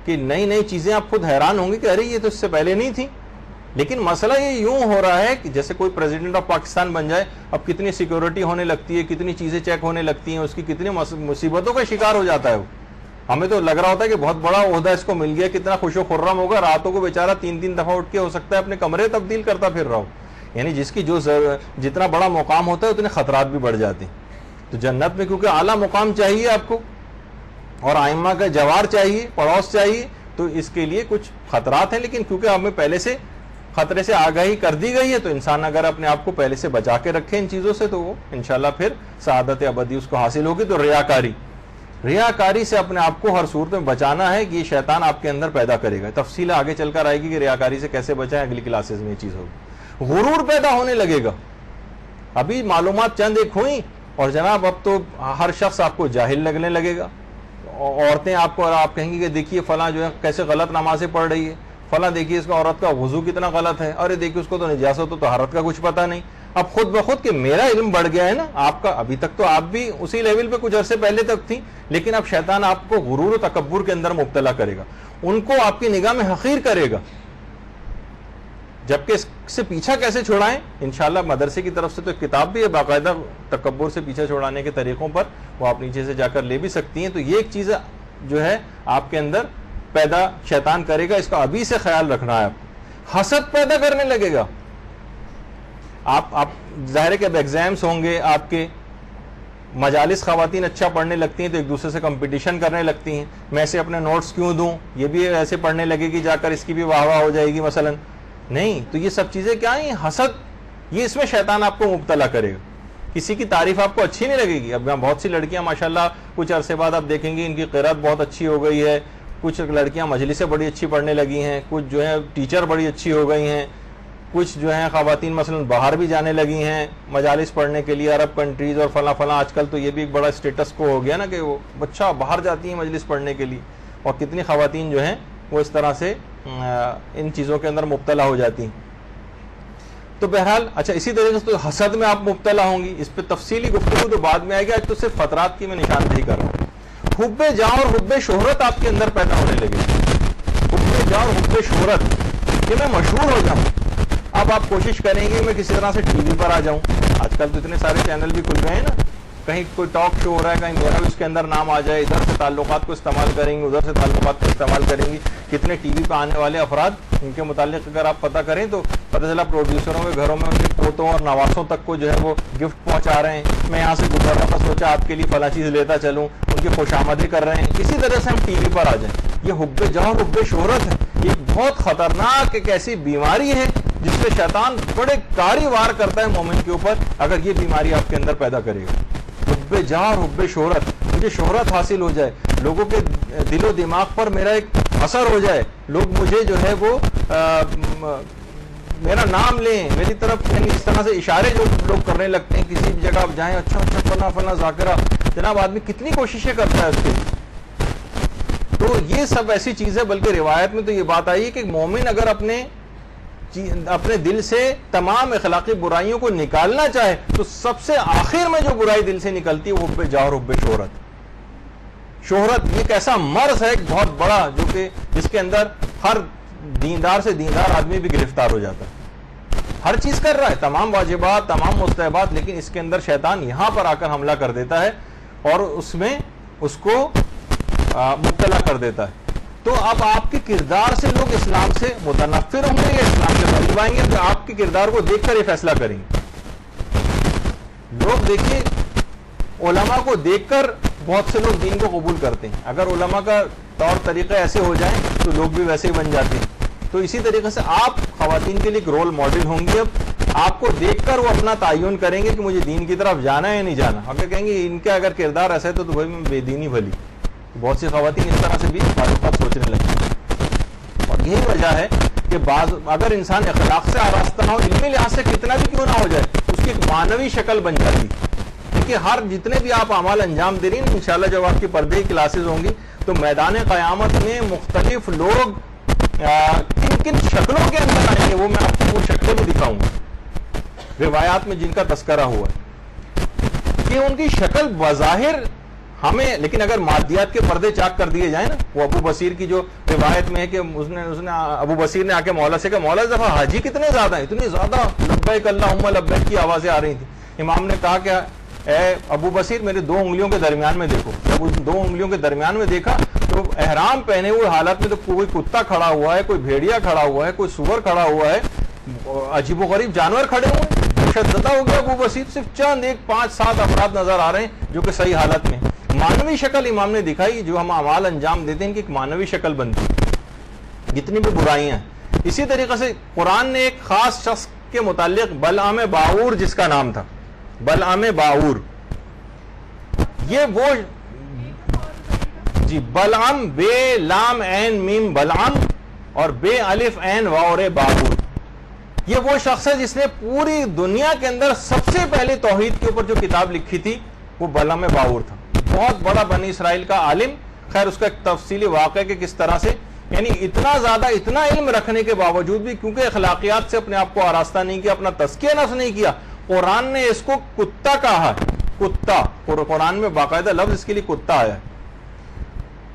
کہ نئی نئی چیزیں آپ خود حیران ہوں گے کہ ارے یہ تو اس سے پہلے نہیں تھی. لیکن مسئلہ یہ یوں ہو رہا ہے کہ جیسے کوئی پریزیڈنٹ آف پاکستان بن جائے, اب کتنی سیکیورٹی ہونے لگتی ہے, کتنی چیزیں چیک ہونے لگتی ہیں, اس کی کتنی مصیبتوں کا شکار ہو جاتا ہے. وہ ہمیں تو لگ رہا ہوتا ہے کہ بہت بڑا عہدہ اس کو مل گیا, کتنا خوش و خرم ہوگا, راتوں کو بیچارہ 3 دفعہ اٹھ کے ہو سکتا ہے اپنے کمرے تبدیل کرتا پھر رہا ہو. یعنی جس کی جتنا بڑا مقام ہوتا ہے اتنے خطرات بھی بڑھ جاتے ہیں. تو جنت میں کیونکہ اعلیٰ مقام چاہیے آپ کو اور ائمہ کا جوار چاہیے, پڑوس چاہیے, تو اس کے لیے کچھ خطرات ہیں. لیکن کیونکہ ہمیں پہلے سے خطرے سے آگاہی کر دی گئی ہے, تو انسان اگر اپنے آپ کو پہلے سے بچا کے رکھے ان چیزوں سے, تو وہ انشاءاللہ پھر سعادت ابدی اس کو حاصل ہوگی. تو ریاکاری سے اپنے آپ کو ہر صورت میں بچانا ہے کہ یہ شیطان آپ کے اندر پیدا کرے گا. تفصیل آگے چل کر آئے گی کہ ریاکاری سے کیسے بچائیں, اگلی کلاسز میں یہ چیز ہوگی. غرور پیدا ہونے لگے گا. ابھی معلومات چند ایک ہوئیں اور جناب اب تو ہر شخص آپ کو جاہل لگنے لگے گا. عورتیں آپ کو, آپ کہیں گے کہ دیکھیے فلاں جو ہے کیسے غلط نمازیں پڑھ رہی ہے, فلاں دیکھیے اس کا عورت کا وضو کتنا غلط ہے, ارے دیکھیے اس کو تو نجاست و طہارت کا کچھ پتہ نہیں. اب خود بخود کہ میرا علم بڑھ گیا ہے نا, آپ کا ابھی تک تو آپ بھی اسی لیول پہ کچھ عرصے پہلے تک تھی, لیکن اب شیطان آپ کو غرور و تکبر کے اندر مبتلا کرے گا, ان کو آپ کی نگاہ میں حقیر کرے گا. جبکہ اس سے پیچھا کیسے چھڑائیں, انشاءاللہ مدرسے کی طرف سے تو ایک کتاب بھی ہے باقاعدہ تکبر سے پیچھا چھڑانے کے طریقوں پر, وہ آپ نیچے سے جا کر لے بھی سکتی ہیں. تو یہ ایک چیز جو ہے آپ کے اندر پیدا شیطان کرے گا, اس کا ابھی سے خیال رکھنا ہے. آپ حسد پیدا کرنے لگے گا. آپ ظاہر ہے کہ اب ایگزامس ہوں گے آپ کے, مجالس خواتین اچھا پڑھنے لگتی ہیں تو ایک دوسرے سے کمپٹیشن کرنے لگتی ہیں, میں اسے اپنے نوٹس کیوں دوں, یہ بھی ایسے پڑھنے لگے گی جا کر, اس کی بھی واہ واہ ہو جائے گی مثلا. نہیں, تو یہ سب چیزیں کیا ہیں, حسد, یہ اس میں شیطان آپ کو مبتلا کرے گا. کسی کی تعریف آپ کو اچھی نہیں لگے گی. اب یہاں بہت سی لڑکیاں ماشاءاللہ کچھ عرصے بعد آپ دیکھیں گی ان کی قرات بہت اچھی ہو گئی ہے, کچھ لڑکیاں مجلسیں بڑی اچھی پڑھنے لگی ہیں, کچھ جو ہے ٹیچر بڑی اچھی ہو گئی ہیں, کچھ جو ہیں خواتین مثلا باہر بھی جانے لگی ہیں مجالس پڑھنے کے لیے, عرب کنٹریز اور فلاں فلاں. آج کل تو یہ بھی ایک بڑا اسٹیٹس کو ہو گیا نا کہ وہ بچہ باہر جاتی ہیں مجلس پڑھنے کے لیے, اور کتنی خواتین جو ہیں وہ اس طرح سے ان چیزوں کے اندر مبتلا ہو جاتی ہیں. تو بہرحال اچھا, اسی طریقے سے تو حسد میں آپ مبتلا ہوں گی, اس پہ تفصیلی گفتگو تو بعد میں آئے گی, آج تو صرف فطرات کی میں نشاندہی کر رہا ہوں. حب جاہ اور حب شہرت آپ کے اندر پیدا ہونے لگے. حب جاہ اور حب شہرت کہ میں مشہور ہو جاؤں. اب آپ کوشش کریں گے میں کسی طرح سے ٹی وی پر آ جاؤں. آج کل تو اتنے سارے چینل بھی کھل گئے ہیں نا, کہیں کوئی ٹاک شو ہو رہا ہے, کہیں میرا بھی اس کے اندر نام آ جائے, ادھر سے تعلقات کو استعمال کریں گے, ادھر سے تعلقات کو استعمال کریں گی. کتنے ٹی وی پہ آنے والے افراد, ان کے متعلق اگر آپ پتہ کریں تو پتہ چلا پروڈیوسروں کے گھروں میں ان کے پوتوں اور نواسوں تک کو جو ہے وہ گفٹ پہنچا رہے ہیں. میں یہاں سے گزر رہا تھا, سوچا آپ کے لیے فلاں چیز لیتا چلوں, ان کی خوش آمدی کر رہے ہیں. اسی طرح سے ہم ٹی وی پر آ جائیں. یہ حب جاہ اور حب شہرت ہے, یہ بہت خطرناک ایک ایسی بیماری ہے جس سے شیطان بڑے کاری وار کرتا ہے مومن کے اوپر, اگر یہ بیماری آپ کے اندر پیدا کرے گا. حب جاہ اور حب شہرت, مجھے شہرت حاصل ہو جائے, لوگوں کے دل و دماغ پر میرا ایک اثر ہو جائے, لوگ مجھے جو ہے وہ میرا نام لیں, میری طرف, یعنی اس طرح سے اشارے جو لوگ کرنے لگتے ہیں کسی بھی جگہ آپ جائیں, اچھا اچھا فلاں فلاں ذاکرہ, جناب آدمی کتنی کوششیں کرتا ہے اس کے لیے. تو یہ سب ایسی چیز ہے, بلکہ روایت میں تو یہ بات آئی ہے کہ مومن اگر اپنے دل سے تمام اخلاقی برائیوں کو نکالنا چاہے تو سب سے آخر میں جو برائی دل سے نکلتی ہے وہ حب جاہ اور حب شہرت. شہرت یہ ایک ایسا مرض ہے, ایک بہت بڑا, جو کہ جس کے اندر ہر دیندار سے دیندار آدمی بھی گرفتار ہو جاتا ہے. ہر چیز کر رہا ہے, تمام واجبات, تمام مستحبات, لیکن اس کے اندر شیطان یہاں پر آ کر حملہ کر دیتا ہے اور اس میں اس کو مبتلا کر دیتا ہے. تو اب آپ کے کردار سے لوگ اسلام سے متنفر ہوں گے یا اسلام سے قریب آئیں گے, تو آپ کے کردار کو دیکھ کر یہ فیصلہ کریں گے. لوگ دیکھیے, علماء کو دیکھ کر بہت سے لوگ دین کو قبول کرتے ہیں. اگر علماء کا طور طریقے ایسے ہو جائیں تو لوگ بھی ویسے ہی بن جاتے ہیں. تو اسی طریقے سے آپ خواتین کے لیے ایک رول ماڈل ہوں گے. اب آپ کو دیکھ کر وہ اپنا تعین کریں گے کہ مجھے دین کی طرف جانا ہے یا نہیں جانا. اگر کہیں گے ان کا اگر کردار ایسا ہے تو بھائی میں بے دینی بھلی. بہت سی خواتین اس طرح سے بھی معلومات سوچنے لگتی ہیں, اور یہی وجہ ہے کہ بعض اگر انسان اخلاق سے آراستہ نہ ہو, علمی لحاظ سے کتنا بھی کیوں نہ ہو جائے, اس کی ایک معنوی شکل بن جاتی. کیونکہ ہر جتنے بھی آپ اعمال انجام دے رہی ہیں, انشاءاللہ جب آپ کی پردے کی کلاسز ہوں گی تو میدان قیامت میں مختلف لوگ کن کن شکلوں کے اندر آئیں گے, وہ میں آپ کو وہ شکلیں بھی دکھاؤں گا روایات میں جن کا تذکرہ ہوا ہے, کہ ان کی شکل بظاہر ہمیں, لیکن اگر مادیات کے پردے چاک کر دیے جائیں نا, وہ ابو بصیر کی جو روایت میں ہے کہ اس نے ابو بصیر نے آ کے مولا سے کہا, مولا اس دفعہ حاجی کتنے زیادہ ہیں, اتنی زیادہ لبیک اللہم لبیک کی آوازیں آ رہی تھی. امام نے کہا کہ اے ابو بصیر میرے 2 انگلیوں کے درمیان میں دیکھو. جب اس 2 انگلیوں کے درمیان میں دیکھا تو احرام پہنے ہوئے حالت میں تو کوئی کتا کھڑا ہوا ہے, کوئی بھیڑیا کھڑا ہوا ہے, کوئی سور کھڑا ہوا ہے, عجیب و غریب جانور کھڑے ہوئے ہیں. شدہ ہو گیا ابو بصیر, صرف چند 1-5-7 افراد نظر آ رہے ہیں جو کہ صحیح حالت میں. مانوی شکل امام نے دکھائی, جو ہم اعمال انجام دیتے ہیں ان کی ایک مانوی شکل بنتی ہے جتنی بھی برائیاں ہیں. اسی طریقے سے قرآن نے ایک خاص شخص کے متعلق بلعام باعور جس کا نام تھا, بلعام باعور, یہ وہ جی بلعام بے لام عین میم بلعام اور بے الف عین واو باعور, یہ وہ شخص ہے جس نے پوری دنیا کے اندر سب سے پہلے توحید کے اوپر جو کتاب لکھی تھی وہ بلعام باعور تھا. بہت بڑا بنی اسرائیل کا عالم. خیر اس کا ایک تفصیلی واقعہ کہ کس طرح سے, یعنی اتنا زیادہ اتنا علم رکھنے کے باوجود بھی کیونکہ اخلاقیات سے اپنے آپ کو آراستہ نہیں کیا, اپنا تزکیہ نفس نہیں کیا, قرآن نے اس کو کتا کہا ہے. کتا, قرآن میں باقاعدہ لفظ اس کے لیے کتا آیا ہے.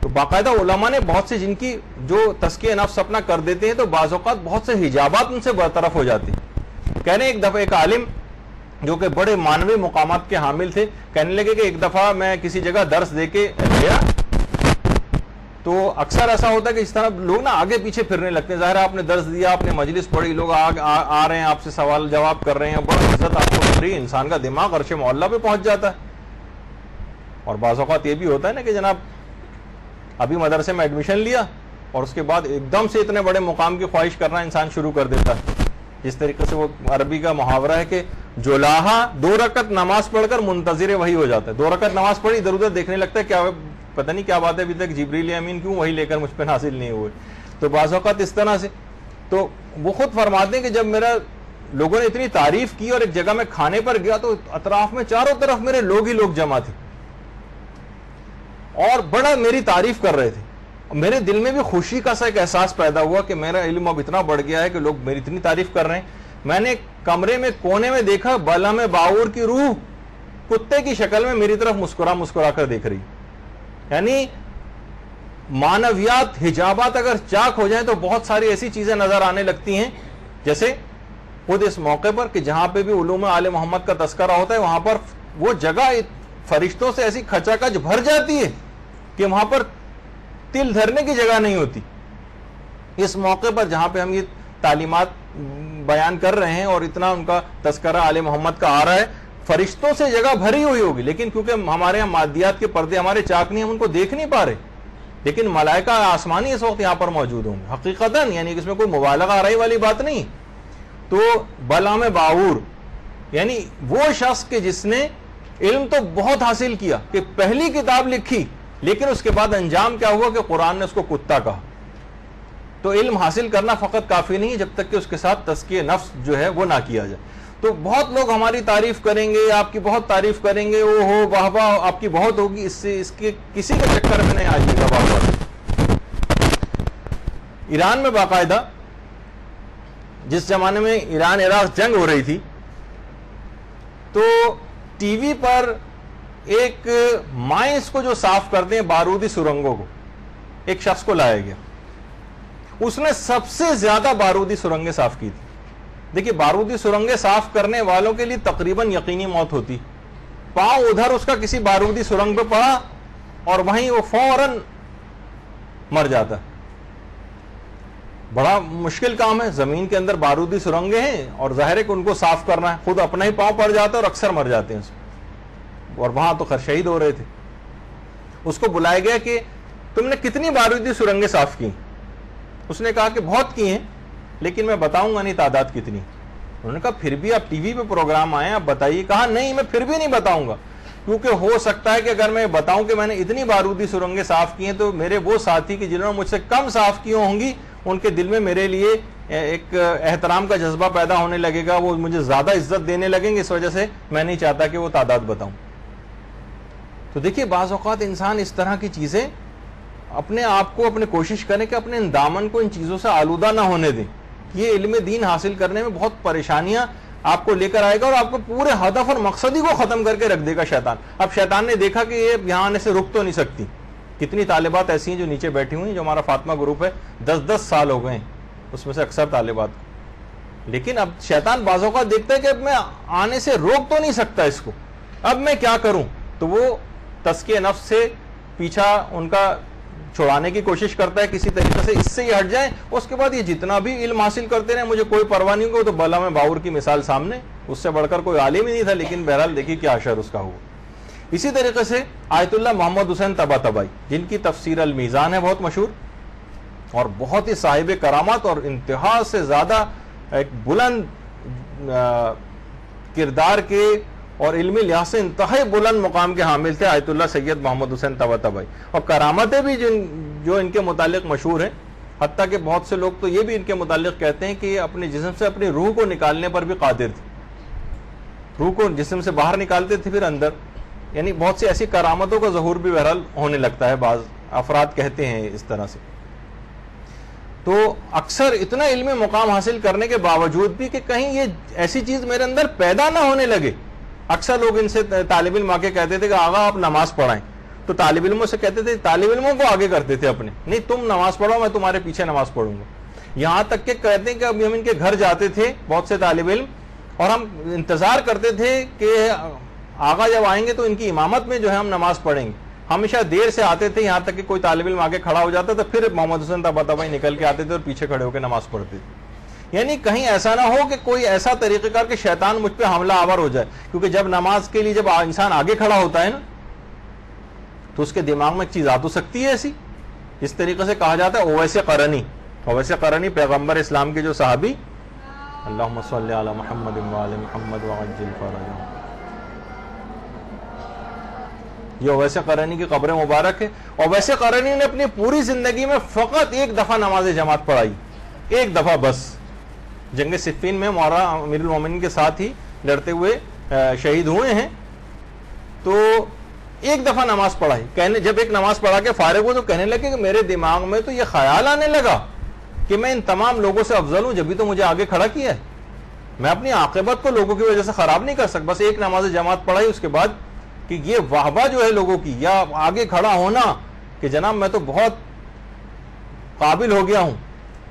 تو باقاعدہ علماء نے بہت سے جن کی جو تزکیہ نفس اپنا کر دیتے ہیں تو بعض اوقات بہت سے حجابات ان سے برطرف ہو جاتے ہیں. کہنے ایک دفعہ ایک عالم جو کہ بڑے مانوی مقامات کے حامل تھے, کہنے لگے کہ ایک دفعہ میں کسی جگہ درس دے کے گیا تو اکثر ایسا ہوتا ہے کہ اس طرح لوگ نا آگے پیچھے پھرنے لگتے ہیں. ظاہر ہے آپ نے درس دیا, آپ نے مجلس پڑھی, لوگ آ رہے ہیں آپ سے سوال جواب کر رہے ہیں, بڑا عزت آپ کو مل رہی ہے, انسان کا دماغ عرش معلیٰ پہ پہنچ جاتا ہے. اور بعض اوقات یہ بھی ہوتا ہے نا کہ جناب ابھی مدرسے میں ایڈمیشن لیا اور اس کے بعد ایک دم سے اتنے بڑے مقام کی خواہش کرنا انسان شروع کر دیتا ہے. جس طریقے سے وہ عربی کا محاورہ ہے کہ جولاہا 2 رکعت نماز پڑھ کر منتظر وہی ہو جاتا ہے. 2 رکعت نماز پڑھی, ادھر ادھر دیکھنے لگتا ہے کیا پتہ نہیں کیا بات ہے, ابھی تک جبریل امین کیوں وہی لے کر مجھ پہ نازل نہیں ہوئے. تو بعض اوقات اس طرح سے تو وہ خود فرماتے ہیں کہ جب میرا لوگوں نے اتنی تعریف کی اور ایک جگہ میں کھانے پر گیا تو اطراف میں چاروں طرف میرے لوگ ہی لوگ جمع تھے اور بڑا میری تعریف کر رہے تھے. میرے دل میں بھی خوشی کا سا ایک احساس پیدا ہوا کہ میرا علم اب اتنا بڑھ گیا ہے کہ لوگ میری اتنی تعریف کر رہے ہیں. میں نے کمرے میں کونے میں دیکھا بلعم باعور کی روح کتے کی شکل میں میری طرف مسکرا کر دیکھ رہی. یعنی معنویات حجابات اگر چاک ہو جائیں تو بہت ساری ایسی چیزیں نظر آنے لگتی ہیں. جیسے خود اس موقع پر کہ جہاں پہ بھی علوم آل محمد کا تذکرہ ہوتا ہے وہاں پر وہ جگہ فرشتوں سے ایسی کھچا کچ بھر جاتی ہے کہ وہاں پر تل دھرنے کی جگہ نہیں ہوتی. اس موقع پر جہاں پہ ہم یہ تعلیمات بیان کر رہے ہیں اور اتنا ان کا تذکرہ آل محمد کا آ رہا ہے, فرشتوں سے جگہ بھری ہوئی ہوگی, لیکن کیونکہ ہمارے یہاں مادیات کے پردے ہمارے چاک نہیں, ہم ان کو دیکھ نہیں پا رہے, لیکن ملائکہ آسمانی اس وقت یہاں پر موجود ہوں گے حقیقتاً. یعنی اس میں کوئی مبالغہ آرائی والی بات نہیں. تو بلعم باعور یعنی وہ شخص کہ جس نے علم تو بہت حاصل کیا, کہ پہلی کتاب لکھی, لیکن اس کے بعد انجام کیا ہوا کہ قرآن نے اس کو کتا کہا. تو علم حاصل کرنا فقط کافی نہیں ہے جب تک کہ اس کے ساتھ تزکیہ نفس جو ہے وہ نہ کیا جائے. تو بہت لوگ ہماری تعریف کریں گے, آپ کی بہت تعریف کریں گے, او ہو واہ واہ آپ کی بہت ہوگی, اس کے کسی کے چکر میں نہیں آئیے گا. واہ. ایران میں باقاعدہ جس زمانے میں ایران عراق جنگ ہو رہی تھی تو ٹی وی پر ایک مائنس کو جو صاف کرتے ہیں بارودی سرنگوں کو, ایک شخص کو لایا گیا. اس نے سب سے زیادہ بارودی سرنگیں صاف کی تھی. دیکھیے بارودی سرنگیں صاف کرنے والوں کے لیے تقریباً یقینی موت ہوتی. پاؤں ادھر اس کا کسی بارودی سرنگ پہ پڑا اور وہیں وہ فوراً مر جاتا. بڑا مشکل کام ہے, زمین کے اندر بارودی سرنگیں ہیں اور ظاہر ہے کہ ان کو صاف کرنا ہے, خود اپنا ہی پاؤں پڑ جاتا ہے اور اکثر مر جاتے ہیں اس میں. اور وہاں تو خیر شہید ہو رہے تھے. اس کو بلایا گیا کہ تم نے کتنی بارودی سرنگیں صاف کی؟ اس نے کہا کہ بہت کی ہیں, لیکن میں بتاؤں گا نہیں تعداد کتنی. انہوں نے کہا پھر بھی آپ ٹی وی پہ پروگرام آئے, آپ بتائیے. کہا نہیں میں پھر بھی نہیں بتاؤں گا, کیونکہ ہو سکتا ہے کہ اگر میں بتاؤں کہ میں نے اتنی بارودی سرنگیں صاف کی ہیں تو میرے وہ ساتھی کہ جنہوں نے مجھ سے کم صاف کی ہوں گی ان کے دل میں میرے لیے ایک احترام کا جذبہ پیدا ہونے لگے گا, وہ مجھے زیادہ عزت دینے لگیں گے. اس وجہ سے میں نہیں چاہتا کہ وہ تعداد بتاؤں. تو دیکھیے بعض اوقات انسان اس طرح کی چیزیں اپنے آپ کو اپنے کوشش کریں کہ اپنے دامن کو ان چیزوں سے آلودہ نہ ہونے دیں. یہ علم دین حاصل کرنے میں بہت پریشانیاں آپ کو لے کر آئے گا اور آپ کو پورے ہدف اور مقصد ہی کو ختم کر کے رکھ دے گا شیطان. اب شیطان نے دیکھا کہ یہ یہاں آنے سے رک تو نہیں سکتی. کتنی طالبات ایسی ہیں جو نیچے بیٹھی ہوئی ہیں, جو ہمارا فاطمہ گروپ ہے 10-10 سال ہو گئے ہیں, اس میں سے اکثر طالبات. لیکن اب شیطان بعض اوقات دیکھتا ہے کہ اب میں آنے سے روک تو نہیں سکتا اس کو, اب میں کیا کروں. تو وہ تزکیہ نفس سے پیچھا ان کا چھڑانے کی کوشش کرتا ہے کسی طریقے سے, اس سے یہ ہٹ جائیں. اس کے بعد یہ جتنا بھی علم حاصل کرتے رہے مجھے کوئی پرواہ نہیں ہوگا. تو بلعم باعور کی مثال سامنے, اس سے بڑھ کر کوئی عالم ہی نہیں تھا, لیکن بہرحال دیکھیے کیا اشر اس کا ہوا. اسی طریقے سے آیت اللہ محمد حسین طباطبائی, جن کی تفسیر المیزان ہے بہت مشہور اور بہت ہی صاحب کرامات اور انتہا سے زیادہ ایک بلند کردار کے اور علمی لحاظ سے انتہائی بلند مقام کے حامل تھے آیت اللہ سید محمد حسین طباطبائی. اور کرامتیں بھی جو ان کے متعلق مشہور ہیں, حتیٰ کہ بہت سے لوگ تو یہ بھی ان کے متعلق کہتے ہیں کہ یہ اپنے جسم سے اپنی روح کو نکالنے پر بھی قادر تھے. روح کو جسم سے باہر نکالتے تھے پھر اندر. یعنی بہت سی ایسی کرامتوں کا ظہور بھی بہرحال ہونے لگتا ہے, بعض افراد کہتے ہیں اس طرح سے. تو اکثر اتنا علمی مقام حاصل کرنے کے باوجود بھی کہ کہیں یہ ایسی چیز میرے اندر پیدا نہ ہونے لگے. اکثر لوگ ان سے طالب علم آ کے کہتے تھے کہ آغا آپ نماز پڑھائیں, تو طالب علموں سے کہتے تھے, طالب علموں کو آگے کرتے تھے اپنے, نہیں تم نماز پڑھو میں تمہارے پیچھے نماز پڑھوں گا. یہاں تک کہ کہتے ہیں کہ ابھی ہم ان کے گھر جاتے تھے بہت سے طالب علم, اور ہم انتظار کرتے تھے کہ آغا جب آئیں گے تو ان کی امامت میں جو ہے ہم نماز پڑھیں گے, ہمیشہ دیر سے آتے تھے, یہاں تک کہ کوئی طالب علم آگے کھڑا ہو جاتا تو پھر محمد حسین طباطبائی نکل کے آتے تھے اور پیچھے کھڑے ہو کے نماز پڑھتے تھے. یعنی کہیں ایسا نہ ہو کہ کوئی ایسا طریقہ کار کہ شیطان مجھ پہ حملہ آور ہو جائے, کیونکہ جب نماز کے لیے جب انسان آگے کھڑا ہوتا ہے نا تو اس کے دماغ میں ایک چیز آ تو سکتی ہے ایسی. اس طریقے سے کہا جاتا ہے اویس قرنی. اویس قرنی پیغمبر اسلام کے جو صحابی, اللہم صلی علی محمد وعلی محمد وعجل فرجہ, یہ اویس قرنی کی قبر مبارک ہے. اویس قرنی نے اپنی پوری زندگی میں فقط ایک دفعہ نماز جماعت پڑھائی, ایک دفعہ بس. جنگ صفین میں مولا امیر المومنین کے ساتھ ہی لڑتے ہوئے شہید ہوئے ہیں, تو ایک دفعہ نماز پڑھائی. جب ایک نماز پڑھا کے فارغ ہو تو کہنے لگے کہ میرے دماغ میں تو یہ خیال آنے لگا کہ میں ان تمام لوگوں سے افضل ہوں, جبھی تو مجھے آگے کھڑا کیا ہے. میں اپنی عاقبت کو لوگوں کی وجہ سے خراب نہیں کر سکتا. بس ایک نماز جماعت پڑھائی, اس کے بعد کہ یہ واہبہ جو ہے لوگوں کی یا آگے کھڑا ہونا کہ جناب میں تو بہت قابل ہو گیا ہوں.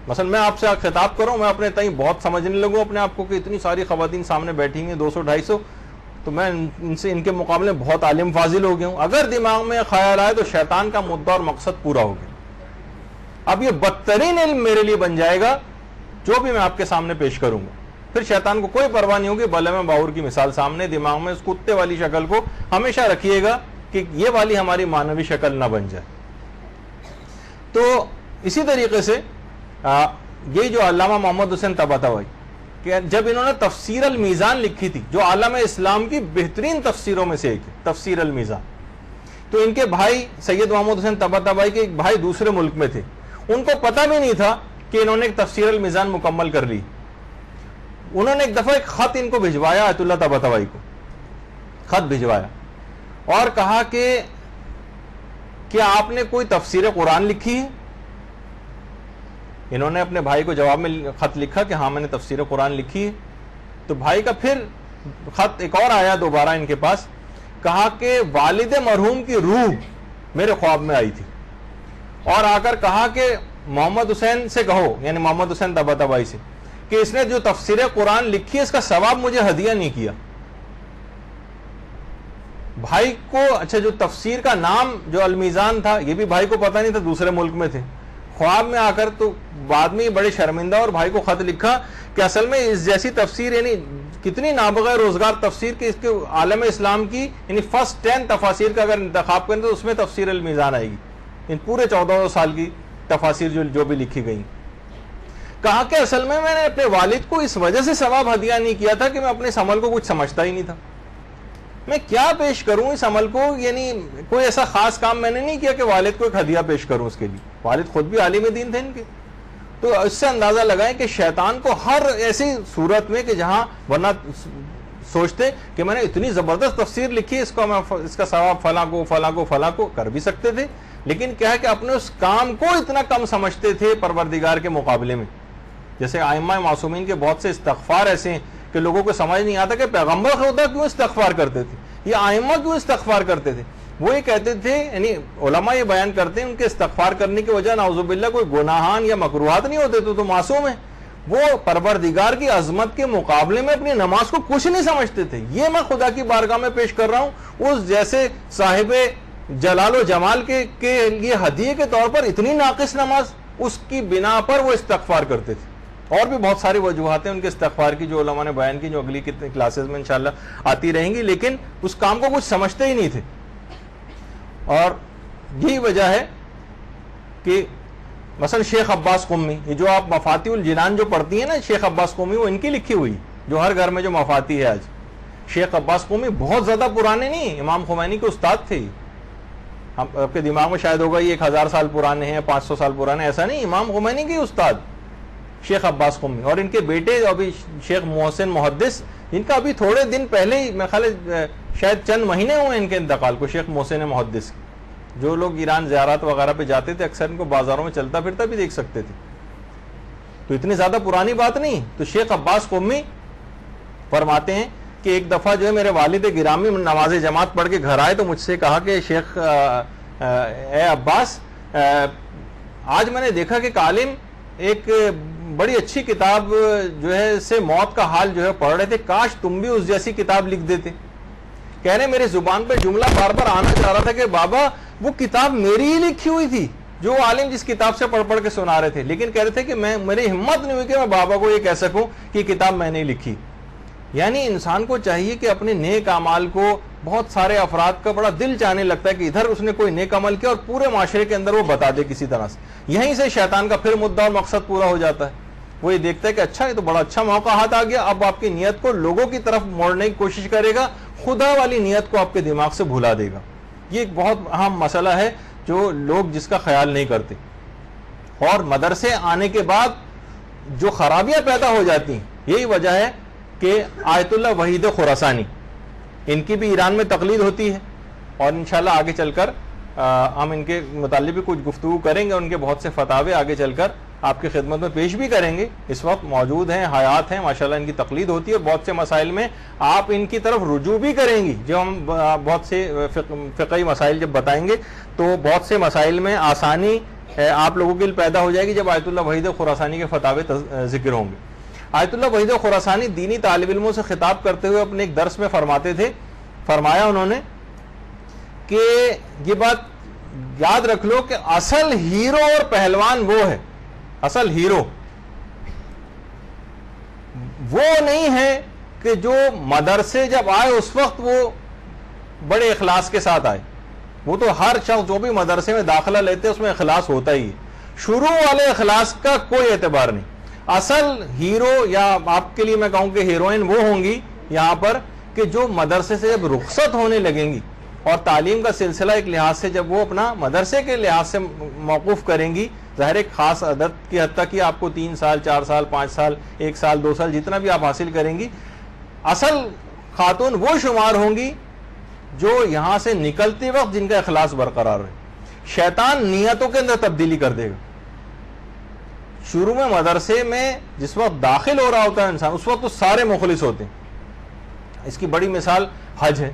مثلا میں آپ سے خطاب کروں, میں اپنے تئیں بہت سمجھنے لگوں اپنے آپ کو کہ اتنی ساری خواتین سامنے بیٹھی ہیں 200-250, تو میں ان کے مقابلے بہت عالم فاضل ہو گیا ہوں. اگر دماغ میں خیال آئے تو شیطان کا مدعا اور مقصد پورا ہو گیا. اب یہ بدترین علم میرے لیے بن جائے گا جو بھی میں آپ کے سامنے پیش کروں گا. پھر شیطان کو کوئی پرواہ نہیں ہوگی. بلے باور کی مثال سامنے دماغ میں اس کتے والی شکل کو ہمیشہ رکھیے گا کہ یہ والی ہماری مانوی شکل نہ بن جائے. تو اسی طریقے سے یہ جو علامہ محمد حسین طباطبائی کہ جب انہوں نے تفسیر المیزان لکھی تھی, جو عالم اسلام کی بہترین تفسیروں میں سے ایک ہے تفسیر المیزان, تو ان کے بھائی سید محمد حسین طباطبائی کے ایک بھائی دوسرے ملک میں تھے, ان کو پتہ بھی نہیں تھا کہ انہوں نے ایک تفسیر المیزان مکمل کر لی. انہوں نے ایک دفعہ ایک خط ان کو بھجوایا, آیت اللہ طباطبائی کو خط بھجوایا اور کہا کہ کیا آپ نے کوئی تفسیر قرآن لکھی ہے؟ انہوں نے اپنے بھائی کو جواب میں خط لکھا کہ ہاں میں نے تفسیر قرآن لکھی ہے. تو بھائی کا پھر خط ایک اور آیا دوبارہ ان کے پاس, کہا کہ والد مرحوم کی روح میرے خواب میں آئی تھی اور آ کر کہا کہ محمد حسین سے کہو, یعنی محمد حسین طباطبائی سے, کہ اس نے جو تفسیر قرآن لکھی ہے اس کا ثواب مجھے ہدیہ نہیں کیا. بھائی کو اچھا جو تفسیر کا نام جو المیزان تھا یہ بھی بھائی کو پتہ نہیں تھا, دوسرے ملک میں تھے. خواب میں آ کر تو بعد میں بڑے شرمندہ اور بھائی کو خط لکھا کہ اصل میں اس جیسی تفسیر یعنی کتنی نابغہ روزگار تفسیر کہ اس کے عالم اسلام کی یعنی فرسٹ 10 تفاسیر کا اگر انتخاب کریں تو اس میں تفسیر المیزان آئے گی, ان پورے 14 سال کی تفاسیر جو بھی لکھی گئی. کہا کہ اصل میں نے اپنے والد کو اس وجہ سے ثواب ہدیہ نہیں کیا تھا کہ میں اپنے اس عمل کو کچھ سمجھتا ہی نہیں تھا. میں کیا پیش کروں اس عمل کو, یعنی کوئی ایسا خاص کام میں نے نہیں کیا کہ والد کو ایک ہدیہ پیش کروں اس کے لیے. والد خود بھی عالم دین تھے ان کے. تو اس سے اندازہ لگائیں کہ شیطان کو ہر ایسی صورت میں کہ جہاں ورنہ سوچتے کہ میں نے اتنی زبردست تفسیر لکھی اس کو میں اس کا ثواب فلاں کو کر بھی سکتے تھے, لیکن کیا ہے کہ اپنے اس کام کو اتنا کم سمجھتے تھے پروردگار کے مقابلے میں. جیسے ائمہ معصومین کے بہت سے استغفار ایسے ہیں کہ لوگوں کو سمجھ نہیں آتا کہ پیغمبر خدا کیوں استغفار کرتے تھے, یہ ائمہ کیوں استغفار کرتے تھے. وہ یہ کہتے تھے, یعنی علماء یہ بیان کرتے ہیں ان کے استغفار کرنے کی وجہ نعوذ باللہ کوئی گناہان یا مکروہات نہیں ہوتے تو معصوم ہیں. وہ پروردگار کی عظمت کے مقابلے میں اپنی نماز کو کچھ نہیں سمجھتے تھے. یہ میں خدا کی بارگاہ میں پیش کر رہا ہوں, اس جیسے صاحب جلال و جمال کے لیے ہدیے کے طور پر اتنی ناقص نماز, اس کی بنا پر وہ استغفار کرتے تھے. اور بھی بہت ساری وجوہات ہیں ان کے استغفار کی جو علماء نے بیان کی, جو اگلی کلاسز میں انشاءاللہ آتی رہیں گی, لیکن اس کام کو کچھ سمجھتے ہی نہیں تھے. اور یہی وجہ ہے کہ مثلا شیخ عباس قمی, یہ جو آپ مفاتیح الجنان جو پڑھتی ہیں نا شیخ عباس قمی, وہ ان کی لکھی ہوئی جو ہر گھر میں جو مفاتیح ہے آج. شیخ عباس قمی بہت زیادہ پرانے نہیں, امام خمینی کے استاد تھے. آپ کے دماغ میں شاید ہوگا یہ 1000 سال پرانے ہیں, 500 سال پرانے, ایسا نہیں. امام خمینی کے استاد شیخ عباس قمی, اور ان کے بیٹے ابھی شیخ محسن محدث, جن کا ابھی تھوڑے دن پہلے ہی میں خیال شاید چند مہینے ہوئے ان کے انتقال کو, شیخ محسن محدث. جو لوگ ایران زیارات وغیرہ پہ جاتے تھے اکثر ان کو بازاروں میں چلتا پھرتا بھی دیکھ سکتے تھے, تو اتنی زیادہ پرانی بات نہیں. تو شیخ عباس قمی فرماتے ہیں کہ ایک دفعہ جو ہے میرے والد گرامی نماز جماعت پڑھ کے گھر آئے تو مجھ سے کہا کہ شیخ اے عباس, آج میں نے دیکھا کہ ایک عالم ایک بڑی اچھی کتاب جو ہے سے موت کا حال جو ہے پڑھ رہے تھے, کاش تم بھی اس جیسی کتاب لکھ دیتے. کہہ رہے میرے زبان پہ جملہ بار بار آنا چاہ رہا تھا کہ بابا وہ کتاب میری ہی لکھی ہوئی تھی جو عالم جس کتاب سے پڑھ پڑھ کے سنا رہے تھے, لیکن کہہ رہے تھے کہ میری ہمت نہیں ہوئی کہ میں بابا کو یہ کہہ سکوں کہ کتاب میں نے لکھی. یعنی انسان کو چاہیے کہ اپنے نیک اعمال کو, بہت سارے افراد کا بڑا دل چاہنے لگتا ہے کہ ادھر اس نے کوئی نیک عمل کیا اور پورے معاشرے کے اندر وہ بتا دے کسی طرح سے. یہیں سے شیطان کا پھر مدعا اور مقصد پورا ہو جاتا ہے. وہ یہ دیکھتا ہے کہ اچھا یہ تو بڑا اچھا موقع ہاتھ آ گیا, اب آپ کی نیت کو لوگوں کی طرف موڑنے کی کوشش کرے گا, خدا والی نیت کو آپ کے دماغ سے بھلا دے گا. یہ ایک بہت اہم مسئلہ ہے جو لوگ جس کا خیال نہیں کرتے. اور مدرسے آنے کے بعد جو خرابیاں پیدا ہو جاتی ہیں یہی وجہ ہے کہ آیت اللہ وحید خراسانی ان کی بھی ایران میں تقلید ہوتی ہے, اور انشاءاللہ آگے چل کر ہم ان کے متعلق بھی کچھ گفتگو کریں گے, ان کے بہت سے فتاوے آگے چل کر آپ کی خدمت میں پیش بھی کریں گے. اس وقت موجود ہیں, حیات ہیں, ماشاءاللہ ان کی تقلید ہوتی ہے, اور بہت سے مسائل میں آپ ان کی طرف رجوع بھی کریں گی. جو ہم بہت سے فقہی مسائل جب بتائیں گے تو بہت سے مسائل میں آسانی آپ لوگوں کے لیے پیدا ہو جائے گی جب آیت اللہ وحید خراسانی کے فتاوے ذکر ہوں گے. آیت اللہ وحید خراسانی دینی طالب علموں سے خطاب کرتے ہوئے اپنے ایک درس میں فرماتے تھے, فرمایا انہوں نے کہ یہ بات یاد رکھ لو کہ اصل ہیرو اور پہلوان وہ ہے, اصل ہیرو وہ نہیں ہے کہ جو مدرسے جب آئے اس وقت وہ بڑے اخلاص کے ساتھ آئے. وہ تو ہر شخص جو بھی مدرسے میں داخلہ لیتے اس میں اخلاص ہوتا ہی ہے, شروع والے اخلاص کا کوئی اعتبار نہیں. اصل ہیرو, یا آپ کے لیے میں کہوں کہ ہیروئن وہ ہوں گی یہاں پر کہ جو مدرسے سے جب رخصت ہونے لگیں گی اور تعلیم کا سلسلہ ایک لحاظ سے جب وہ اپنا مدرسے کے لحاظ سے موقوف کریں گی, ظاہر ایک خاص عدد کی حد تک کہ آپ کو 3 سال 4 سال 5 سال 1 سال 2 سال جتنا بھی آپ حاصل کریں گی, اصل خاتون وہ شمار ہوں گی جو یہاں سے نکلتے وقت جن کا اخلاص برقرار ہے. شیطان نیتوں کے اندر تبدیلی کر دے گا. شروع میں مدرسے میں جس وقت داخل ہو رہا ہوتا ہے انسان اس وقت تو سارے مخلص ہوتے ہیں. اس کی بڑی مثال حج ہے.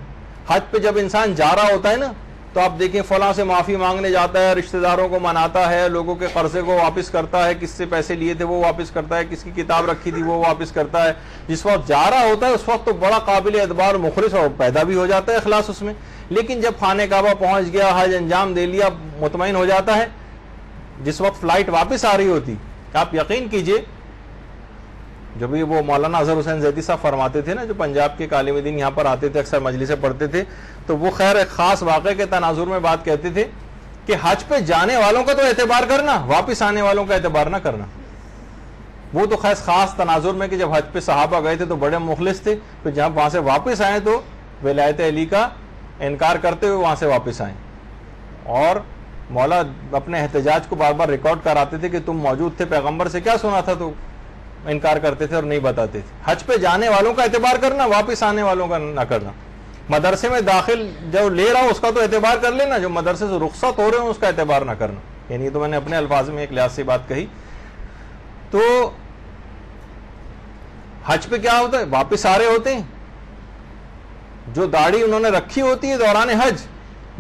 حج پہ جب انسان جا رہا ہوتا ہے نا تو آپ دیکھیں فلاں سے معافی مانگنے جاتا ہے, رشتہ داروں کو مناتا ہے, لوگوں کے قرضے کو واپس کرتا ہے, کس سے پیسے لیے تھے وہ واپس کرتا ہے, کس کی کتاب رکھی تھی وہ واپس کرتا ہے. جس وقت جا رہا ہوتا ہے اس وقت تو بڑا قابل اعتبار مخلص اور پیدا بھی ہو جاتا ہے اخلاص اس میں. لیکن جب خانہ کعبہ پہنچ گیا, حج انجام دے لیا, مطمئن ہو جاتا ہے, جس وقت فلائٹ واپس آ رہی ہوتی, آپ یقین کیجئے جب وہ مولانا اظہر حسین زیدی صاحب فرماتے تھے نا, جو پنجاب کے عالم دین یہاں پر آتے تھے, اکثر مجلسیں پڑھتے تھے, تو وہ خیر ایک خاص واقعے کے تناظر میں بات کہتے تھے کہ حج پہ جانے والوں کا تو اعتبار کرنا, واپس آنے والوں کا اعتبار نہ کرنا. وہ تو خاص تناظر میں کہ جب حج پہ صحابہ گئے تھے تو بڑے مخلص تھے, تو جب وہاں سے واپس آئے تو ولایت علی کا انکار کرتے ہوئے وہاں سے واپس آئیں, اور مولا اپنے احتجاج کو بار بار ریکارڈ کراتے تھے کہ تم موجود تھے, پیغمبر سے کیا سنا تھا, تو انکار کرتے تھے اور نہیں بتاتے تھے. حج پہ جانے والوں کا اعتبار کرنا, واپس آنے والوں کا نہ کرنا. مدرسے میں داخل جو لے رہا ہو اس کا تو اعتبار کر لینا, جو مدرسے سے رخصت ہو رہے ہوں اس کا اعتبار نہ کرنا. یعنی یہ تو میں نے اپنے الفاظ میں ایک لحاظ سے بات کہی. تو حج پہ کیا ہوتا ہے, واپس آ رہے ہوتے ہیں, جو داڑھی انہوں نے رکھی ہوتی ہے دوران حج,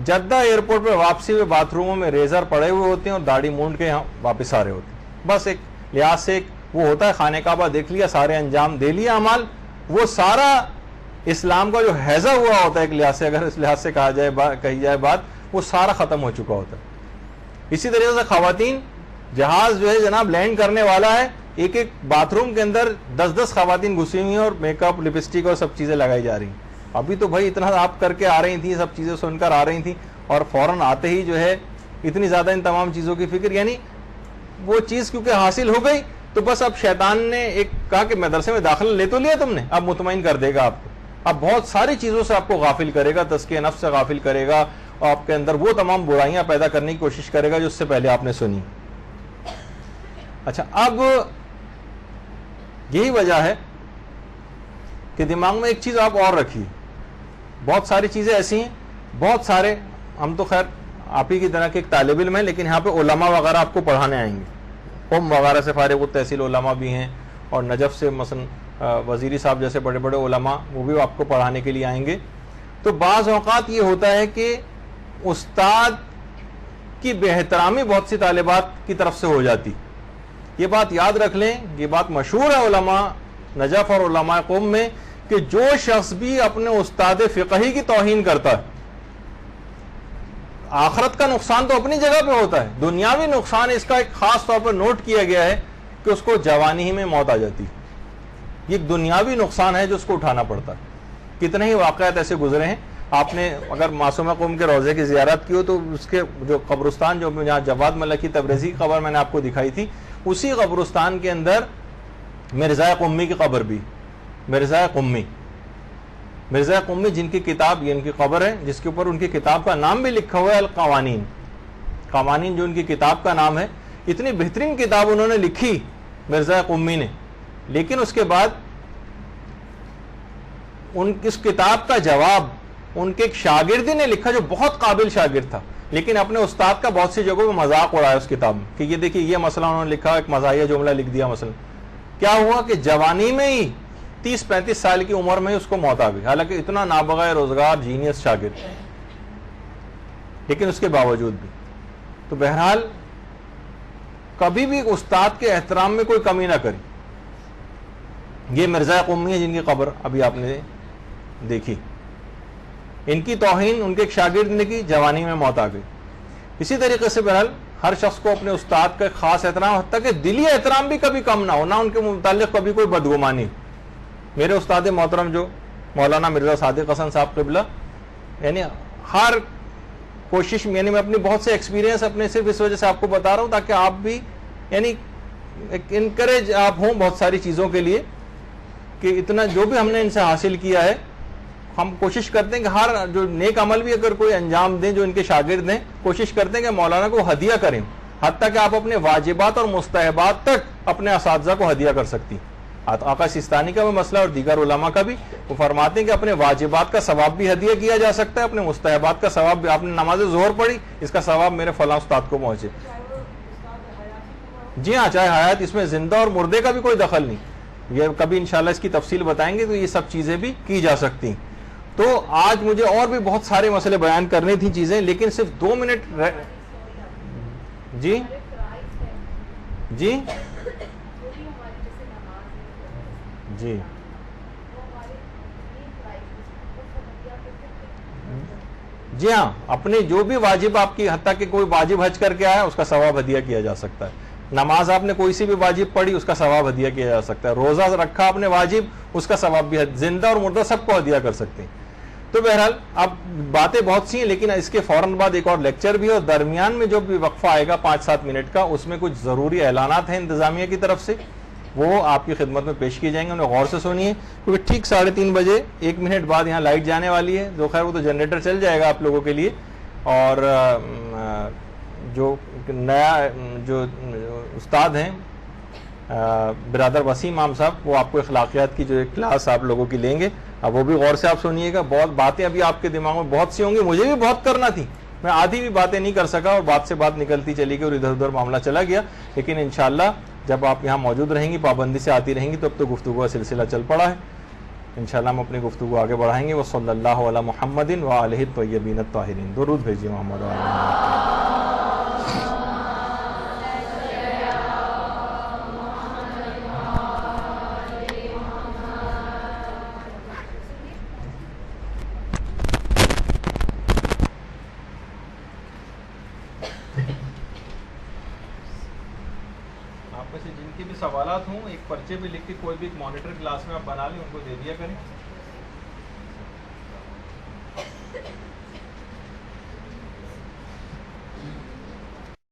جدہ ایئرپورٹ پہ واپسی میں باتھ روموں میں ریزر پڑے ہوئے ہوتے ہیں اور داڑھی مونڈ کے یہاں واپس آ رہے ہوتے ہیں. بس ایک لحاظ سے ایک وہ ہوتا ہے, خانہ کعبہ دیکھ لیا, سارے انجام دے لیا اعمال, وہ سارا اسلام کا جو حیضہ ہوا ہوتا ہے ایک لحاظ سے, اگر اس لحاظ سے کہی جائے بات, وہ سارا ختم ہو چکا ہوتا ہے. اسی طریقے سے خواتین, جہاز جو ہے جناب لینڈ کرنے والا ہے, ایک ایک باتھ روم کے اندر 10 خواتین گھسی ہوئی ہیں اور میک اپ, لپسٹک اور سب چیزیں لگائی جا رہی ہیں. ابھی تو بھائی اتنا آپ کر کے آ رہی تھیں, سب چیزیں سن کر آ رہی تھیں, اور فوراً آتے ہی جو ہے اتنی زیادہ ان تمام چیزوں کی فکر, یعنی وہ چیز کیونکہ حاصل ہو گئی تو بس اب شیطان نے ایک کہا کہ مدرسے میں داخلہ لے تو لیا تم نے, اب مطمئن کر دے گا آپ کو, اب بہت ساری چیزوں سے آپ کو غافل کرے گا, تزکیہ نفس سے غافل کرے گا, اور آپ کے اندر وہ تمام برائیاں پیدا کرنے کی کوشش کرے گا جو اس سے پہلے آپ نے سنی. اچھا, اب یہی وجہ ہے کہ دماغ میں ایک چیز آپ اور رکھیے, بہت ساری چیزیں ایسی ہیں, بہت سارے, ہم تو خیر آپ ہی کی طرح کے ایک طالب علم ہیں, لیکن یہاں پہ علماء وغیرہ آپ کو پڑھانے آئیں گے, قم وغیرہ سے فارغ التحصیل علماء بھی ہیں, اور نجف سے مثلا وزیری صاحب جیسے بڑے بڑے علماء وہ بھی آپ کو پڑھانے کے لیے آئیں گے. تو بعض اوقات یہ ہوتا ہے کہ استاد کی بے احترامی بہت سی طالبات کی طرف سے ہو جاتی. یہ بات یاد رکھ لیں, یہ بات مشہور ہے علماء نجف اور علماء قم میں کہ جو شخص بھی اپنے استاد فقہی کی توہین کرتا ہے، آخرت کا نقصان تو اپنی جگہ پہ ہوتا ہے، دنیاوی نقصان اس کا ایک خاص طور پر نوٹ کیا گیا ہے کہ اس کو جوانی ہی میں موت آ جاتی ہے۔ یہ ایک دنیاوی نقصان ہے جو اس کو اٹھانا پڑتا ہے۔ کتنے ہی واقعات ایسے گزرے ہیں۔ آپ نے اگر معصومہ قوم کے روضے کی زیارت کی ہو تو اس کے جو قبرستان، جو جہاں جواد ملکی تبریزی کی قبر میں نے آپ کو دکھائی تھی، اسی قبرستان کے اندر مرزا قمی کی قبر بھی، مرزا قمی جن کی کتاب، یہ ان کی قبر ہے جس کے اوپر ان کی کتاب کا نام بھی لکھا ہوا ہے، القوانین، قوانین جو ان کی کتاب کا نام ہے۔ اتنی بہترین کتاب انہوں نے لکھی مرزا قمی نے، لیکن اس کے بعد ان اس کتاب کا جواب ان کے ایک شاگردی نے لکھا جو بہت قابل شاگرد تھا، لیکن اپنے استاد کا بہت سی جگہوں پہ مذاق اڑایا اس کتاب میں کہ یہ دیکھیے یہ مسئلہ انہوں نے لکھا، ایک مزاحیہ جملہ لکھ دیا مثلا۔ کیا ہوا کہ جوانی میں ہی 30-35 سال کی عمر میں ہی اس کو موت آ گئی، حالانکہ اتنا نابغہ روزگار جینیس شاگرد، لیکن اس کے باوجود بھی۔ تو بہرحال کبھی بھی استاد کے احترام میں کوئی کمی نہ کری۔ یہ مرزا قمی ہے جن کی قبر ابھی آپ نے دیکھی، ان کی توہین ان کے ایک شاگرد نے کی، جوانی میں موت آ گئی۔ اسی طریقے سے بہرحال ہر شخص کو اپنے استاد کا ایک خاص احترام، حتیٰ کہ دلی احترام بھی کبھی کم نہ ہو، نہ ان کے متعلق کبھی کوئی بدگمانی۔ میرے استاد محترم جو مولانا مرزا صادق حسن صاحب قبلہ، یعنی ہر کوشش، یعنی میں اپنی بہت سے ایکسپیرینس اپنے صرف اس وجہ سے آپ کو بتا رہا ہوں تاکہ آپ بھی یعنی انکریج آپ ہوں بہت ساری چیزوں کے لیے، کہ اتنا جو بھی ہم نے ان سے حاصل کیا ہے، ہم کوشش کرتے ہیں کہ ہر جو نیک عمل بھی اگر کوئی انجام دیں جو ان کے شاگرد ہیں، کوشش کرتے ہیں کہ مولانا کو ہدیہ کریں، حتیٰ کہ آپ اپنے واجبات اور مستحبات تک اپنے اساتذہ کو ہدیہ کر سکتی۔ آقا سیستانی کا بھی مسئلہ اور دیگر علماء کا بھی، وہ فرماتے ہیں کہ اپنے واجبات کا ثواب بھی ہدیہ کیا جا سکتا ہے، اپنے مستحبات کا ثواب بھی، آپ نے نماز ظہر پڑھی، اس کا ثواب میرے فلاں استاد کو پہنچے۔ جی ہاں، چاہے حیات، اس میں زندہ اور مردے کا بھی کوئی دخل نہیں، یہ کبھی انشاءاللہ اس کی تفصیل بتائیں گے، تو یہ سب چیزیں بھی کی جا سکتی۔ تو آج مجھے اور بھی بہت سارے مسئلے بیان کرنی تھیں چیزیں، لیکن صرف 2 منٹ جی جی جی جی ہاں، اپنے جو بھی واجب آپ کی، حتیٰ کہ کوئی واجب حج کر کے آیا اس کا ثواب ہدیہ کیا جا سکتا ہے، نماز آپ نے کوئی سی بھی واجب پڑھی اس کا ثواب ہدیہ کیا جا سکتا ہے، روزہ رکھا آپ نے واجب اس کا ثواب بھی، زندہ اور مردہ سب کو ہدیہ کر سکتے ہیں۔ تو بہرحال اب باتیں بہت سی ہیں، لیکن اس کے فوراً بعد ایک اور لیکچر بھی ہے، اور درمیان میں جو بھی وقفہ آئے گا 5-7 منٹ کا، اس میں کچھ ضروری اعلانات ہیں انتظامیہ کی طرف سے، وہ آپ کی خدمت میں پیش کی جائیں گے، انہیں غور سے سنیے، کیونکہ ٹھیک 3:30 بجے 1 منٹ بعد یہاں لائٹ جانے والی ہے، جو خیر وہ تو جنریٹر چل جائے گا آپ لوگوں کے لیے، اور جو نیا جو استاد ہیں برادر وسیم عام صاحب، وہ آپ کو اخلاقیات کی جو ایک کلاس آپ لوگوں کی لیں گے، اب وہ بھی غور سے آپ سنیے گا۔ بہت باتیں ابھی آپ کے دماغ میں بہت سی ہوں گی، مجھے بھی بہت کرنا تھی، میں آدھی بھی باتیں نہیں کر سکا، اور بات سے بات نکلتی چلی گئی اور ادھر ادھر معاملہ چلا گیا، لیکن انشاءاللہ جب آپ یہاں موجود رہیں گی، پابندی سے آتی رہیں گی، تو اب تو گفتگو کا سلسلہ چل پڑا ہے، انشاءاللہ ہم اپنی گفتگو آگے بڑھائیں گے۔ وصلی اللہ علی محمد وآلہ الطیبین الطاہرین، درود بھیجیے محمد وآلہ محمد۔ آپ میں سے جن کے بھی سوالات ہوں، ایک پرچے پہ لکھ کے کوئی بھی ایک مانیٹر کلاس میں آپ بنا لیں، ان کو دے دیا کریں۔